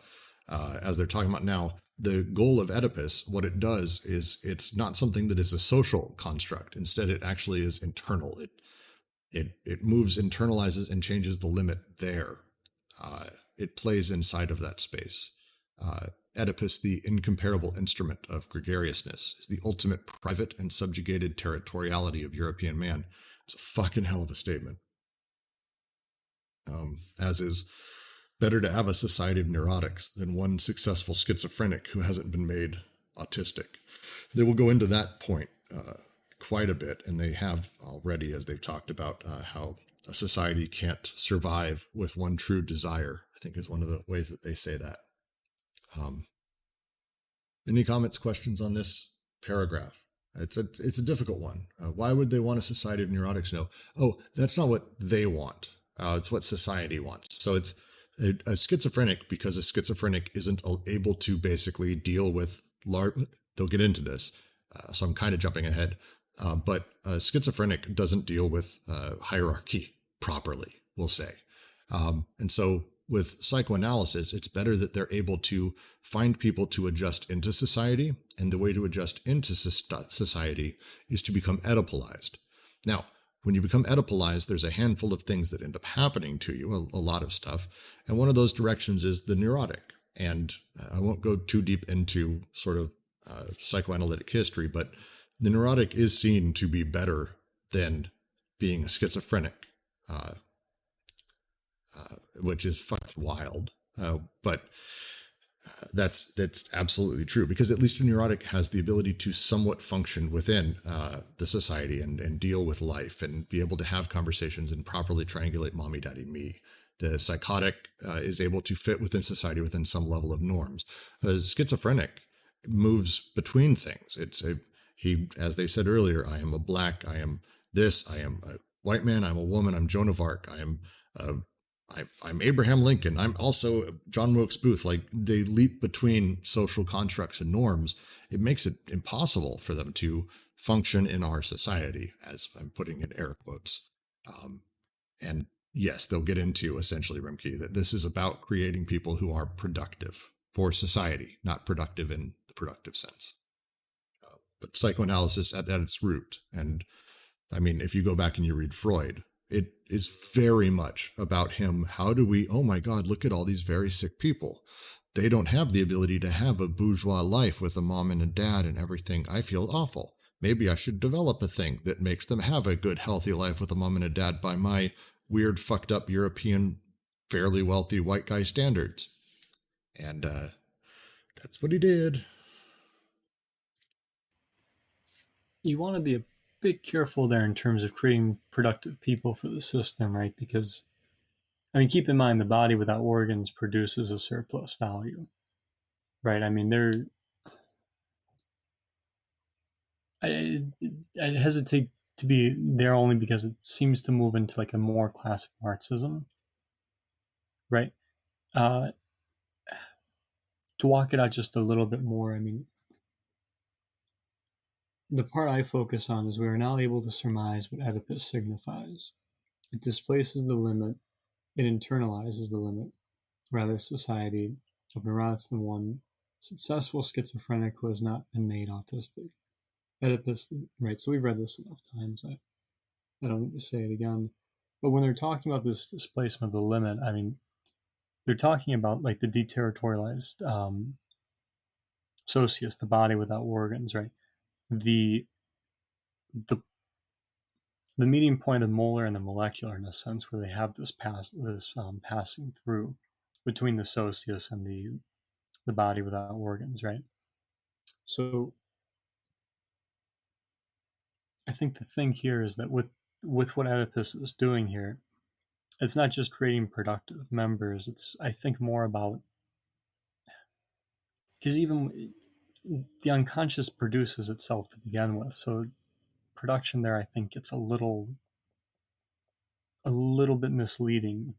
as they're talking about now, the goal of Oedipus, what it does is it's not something that is a social construct. Instead, it actually is internal. It moves, internalizes, and changes the limit there. It plays inside of that space. Oedipus, the incomparable instrument of gregariousness, is the ultimate private and subjugated territoriality of European man. It's a fucking hell of a statement. As is, better to have a society of neurotics than one successful schizophrenic who hasn't been made autistic. They will go into that point quite a bit, and they have already, as they've talked about how a society can't survive with one true desire, I think is one of the ways that they say that. Any comments, questions on this paragraph? It's a difficult one. Why would they want a society of neurotics? No. Oh, that's not what they want. It's what society wants. So it's a schizophrenic, because a schizophrenic isn't able to basically deal with large... They'll get into this, so I'm kind of jumping ahead. But a schizophrenic doesn't deal with hierarchy properly, we'll say. And so with psychoanalysis, it's better that they're able to find people to adjust into society. And the way to adjust into society is to become Oedipalized. Now, when you become Oedipalized, there's a handful of things that end up happening to you, a lot of stuff. And one of those directions is the neurotic. And I won't go too deep into sort of psychoanalytic history, but the neurotic is seen to be better than being a schizophrenic, which is fucking wild. But that's absolutely true, because at least a neurotic has the ability to somewhat function within the society and deal with life and be able to have conversations and properly triangulate mommy, daddy, me. The psychotic is able to fit within society within some level of norms. A schizophrenic moves between things. He, as they said earlier, I am a black, I am this, I am a white man, I'm a woman, I'm Joan of Arc, I'm Abraham Lincoln, I'm also John Wilkes Booth. Like, they leap between social constructs and norms. It makes it impossible for them to function in our society, as I'm putting in air quotes. And yes, they'll get into, essentially, Rimke, that this is about creating people who are productive for society, not productive in the productive sense. But psychoanalysis at its root, and I mean, if you go back and you read Freud, it is very much about him. How do we, oh my God, look at all these very sick people. They don't have the ability to have a bourgeois life with a mom and a dad and everything. I feel awful. Maybe I should develop a thing that makes them have a good, healthy life with a mom and a dad by my weird, fucked up European, fairly wealthy white guy standards. And that's what he did. You want to be a bit careful there in terms of creating productive people for the system, right? Because, I mean, keep in mind, the body without organs produces a surplus value, right? I mean, I hesitate to be there only because it seems to move into like a more classic Marxism, right? To walk it out just a little bit more, I mean, the part I focus on is we are now able to surmise what Oedipus signifies. It displaces the limit, it internalizes the limit, rather society, of neurotics than one successful schizophrenic who has not been made autistic. Oedipus, right, so we've read this enough times, I don't need to say it again. But when they're talking about this displacement of the limit, I mean, they're talking about like the deterritorialized socius, the body without organs, right? The meeting point of the molar and the molecular, in a sense, where they have this passing through between the socius and the body without organs, right? So I think the thing here is that with what Oedipus is doing here, it's not just creating productive members. It's, I think, more about, because even the unconscious produces itself to begin with. So production there, I think, gets a little bit misleading.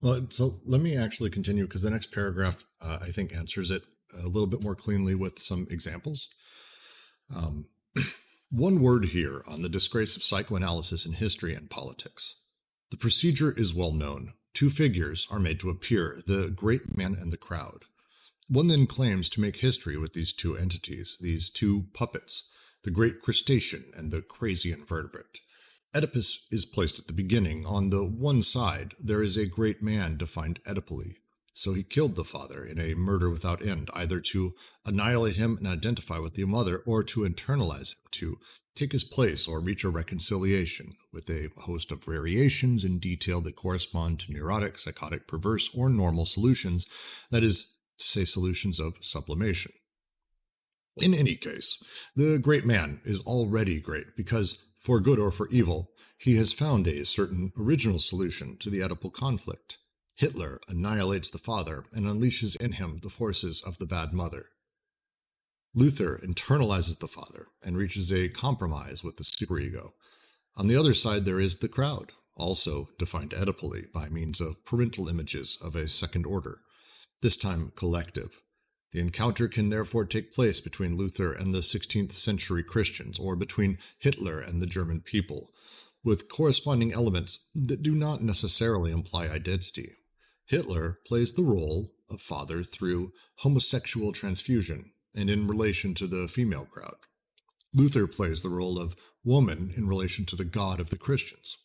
Well, so let me actually continue, because the next paragraph, I think, answers it a little bit more cleanly with some examples. One word here on the disgrace of psychoanalysis in history and politics. The procedure is well known. Two figures are made to appear, the great man and the crowd. One then claims to make history with these two entities, these two puppets, the great crustacean and the crazy invertebrate. Oedipus is placed at the beginning. On the one side, there is a great man defined Oedipally. So he killed the father in a murder without end, either to annihilate him and identify with the mother, or to internalize him, to take his place or reach a reconciliation, with a host of variations in detail that correspond to neurotic, psychotic, perverse, or normal solutions, that is to say, solutions of sublimation. In any case, the great man is already great because, for good or for evil, he has found a certain original solution to the Oedipal conflict. Hitler annihilates the father and unleashes in him the forces of the bad mother. Luther internalizes the father and reaches a compromise with the superego. On the other side, there is the crowd, also defined Oedipally by means of parental images of a second order, this time collective. The encounter can therefore take place between Luther and the 16th century Christians, or between Hitler and the German people. with corresponding elements that do not necessarily imply identity. Hitler plays the role of father through homosexual transfusion and in relation to the female crowd. Luther plays the role of woman in relation to the God of the Christians.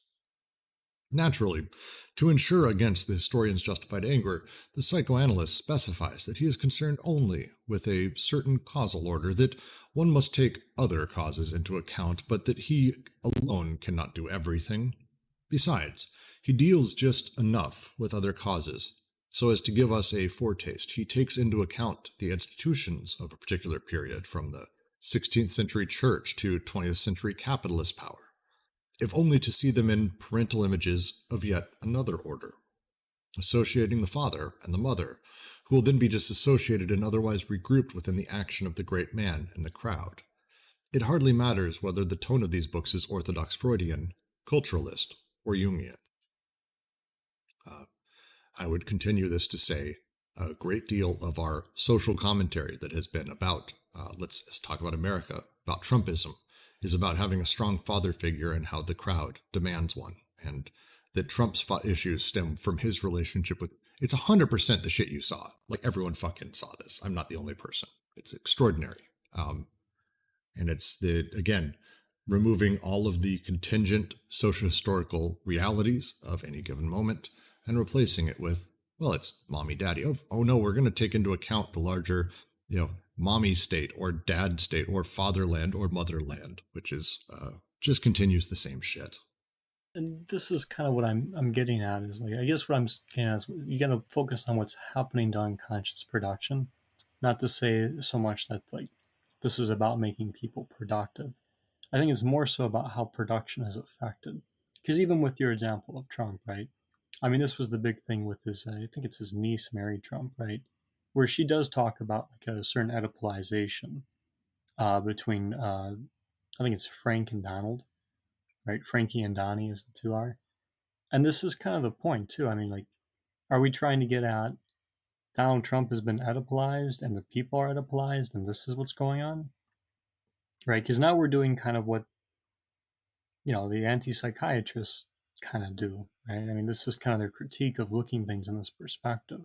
Naturally, to ensure against the historian's justified anger, the psychoanalyst specifies that he is concerned only with a certain causal order, that one must take other causes into account, but that he alone cannot do everything. Besides, he deals just enough with other causes so as to give us a foretaste. He takes into account the institutions of a particular period, from the 16th century church to 20th century capitalist power, if only to see them in parental images of yet another order, associating the father and the mother, who will then be disassociated and otherwise regrouped within the action of the great man and the crowd. It hardly matters whether the tone of these books is orthodox Freudian, culturalist, or Jungian. I would continue this to say a great deal of our social commentary that has been about, let's talk about America, about Trumpism, is about having a strong father figure and how the crowd demands one, and that Trump's issues stem from his relationship with, it's 100% the shit you saw. Like, everyone fucking saw this. I'm not the only person. It's extraordinary. And it's, again, removing all of the contingent socio-historical realities of any given moment and replacing it with, well, it's mommy, daddy. Oh no, we're going to take into account the larger, mommy state or dad state or fatherland or motherland, which is just continues the same shit. And this is kind of what I'm getting at, is like, I guess what I'm getting at is you got to focus on what's happening to unconscious production, not to say so much that like this is about making people productive. I think it's more so about how production is affected. Because even with your example of Trump, right? I mean, this was the big thing with his, I think it's his niece, Mary Trump, right? Where she does talk about like a certain Oedipalization between, I think it's Frank and Donald, right? Frankie and Donnie, as the two are. And this is kind of the point, too. I mean, like, are we trying to get at Donald Trump has been Oedipalized and the people are Oedipalized and this is what's going on? Right? Because now we're doing kind of what, the anti-psychiatrists kind of do, right? I mean, this is kind of their critique of looking things in this perspective.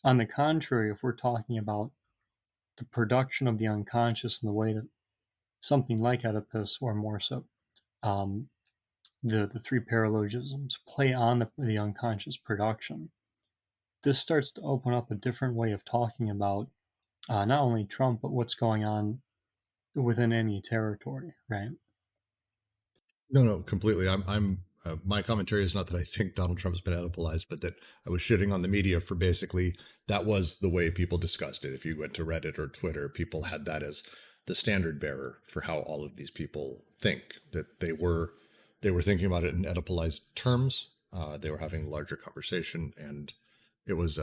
On the contrary, if we're talking about the production of the unconscious in the way that something like Oedipus, or more so, the three paralogisms play on the unconscious production, this starts to open up a different way of talking about not only Trump, but what's going on within any territory, right? No, completely. I'm my commentary is not that I think Donald Trump's been Oedipalized, but that I was shitting on the media for basically that was the way people discussed it. If you went to Reddit or Twitter, people had that as the standard bearer for how all of these people think, that they were thinking about it in Oedipalized terms. They were having a larger conversation, and it was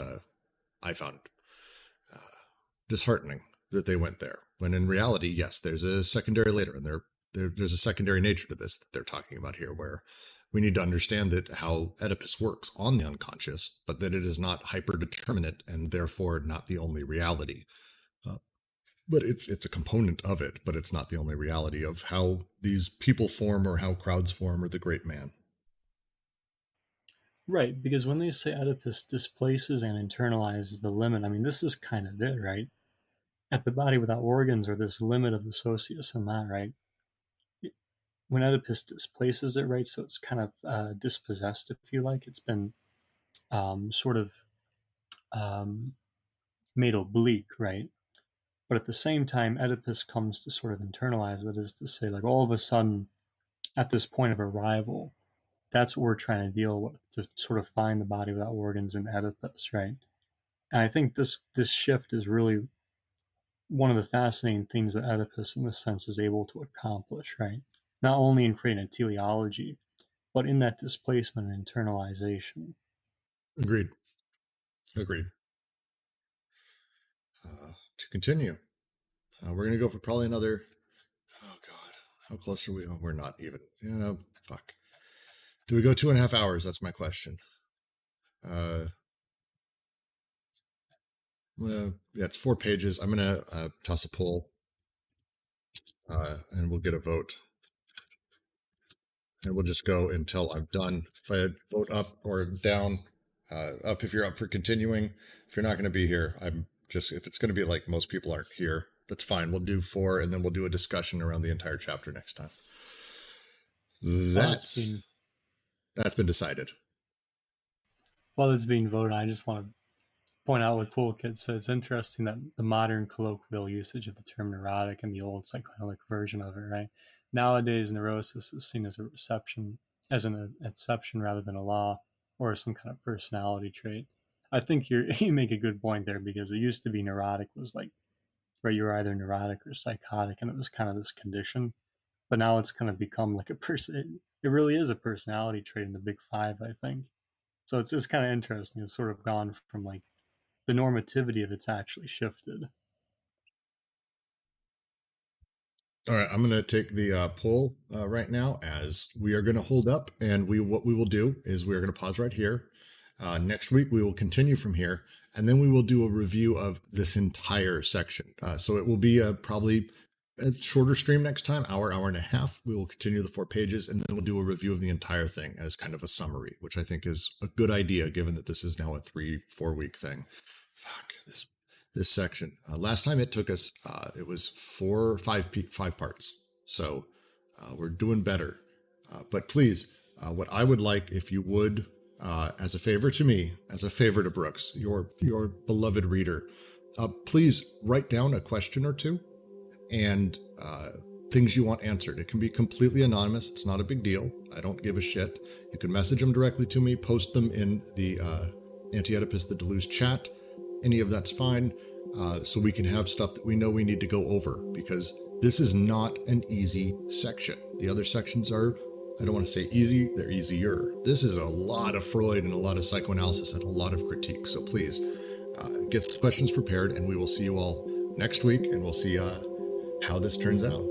I found disheartening that they went there. When in reality, yes, there's a secondary later, and there's a secondary nature to this that they're talking about here, where we need to understand that how Oedipus works on the unconscious, but that it is not hyper-determinate and therefore not the only reality. But it's a component of it, but it's not the only reality of how these people form or how crowds form or the great man. Right, because when they say Oedipus displaces and internalizes the limit, I mean, this is kind of it, right? At the body without organs, or this limit of the socius and that, right? When Oedipus displaces it, right, so it's kind of dispossessed, if you like. It's been sort of made oblique, right? But at the same time, Oedipus comes to sort of internalize, that is to say, like, all of a sudden, at this point of arrival, that's what we're trying to deal with, to sort of find the body without organs in Oedipus, right? And I think this shift is really one of the fascinating things that Oedipus, in this sense, is able to accomplish, right? Not only in creating a teleology, but in that displacement and internalization. Agreed. To continue, we're going to go for probably another, oh God, how close are we? Oh, we're not even. Yeah, fuck. Do we go 2.5 hours? That's my question. It's 4 pages. I'm going to toss a poll and we'll get a vote. and we'll just go until I'm done. If I vote up or down, up if you're up for continuing. If you're not going to be here, I'm just, if it's going to be like most people aren't here, that's fine. We'll do 4, and then we'll do a discussion around the entire chapter next time. That's been decided. While it's being voted, I just want to point out what Toolkit said. It's interesting that the modern colloquial usage of the term neurotic and the old psychoanalytic version of it, right? Nowadays, neurosis is seen as an exception rather than a law or some kind of personality trait. I think you make a good point there, because it used to be neurotic was like, right, you were either neurotic or psychotic, and it was kind of this condition. But now it's kind of become like a person. It really is a personality trait in the Big Five, I think. So it's just kind of interesting. It's sort of gone from like the normativity of it's actually shifted. All right, I'm going to take the poll right now, as we are going to hold up, and what we will do is we are going to pause right here. Next week, we will continue from here, and then we will do a review of this entire section. So it will be probably a shorter stream next time, hour and a half. We will continue the 4 pages, and then we'll do a review of the entire thing as kind of a summary, which I think is a good idea, given that this is now a 3-4 week thing. Fuck, this section. Last time it took us, it was 5 parts. So we're doing better. But please, what I would like, if you would, as a favor to me, as a favor to Brooks, your beloved reader, please write down a question or 2 and things you want answered. It can be completely anonymous. It's not a big deal. I don't give a shit. You can message them directly to me, post them in the Anti-Oedipus the Deleuze chat. Any of that's fine, so we can have stuff that we know we need to go over, because this is not an easy section. The other sections are, I don't want to say easy, they're easier. This is a lot of Freud and a lot of psychoanalysis and a lot of critique. So please get some questions prepared, and we will see you all next week, and we'll see how this turns out.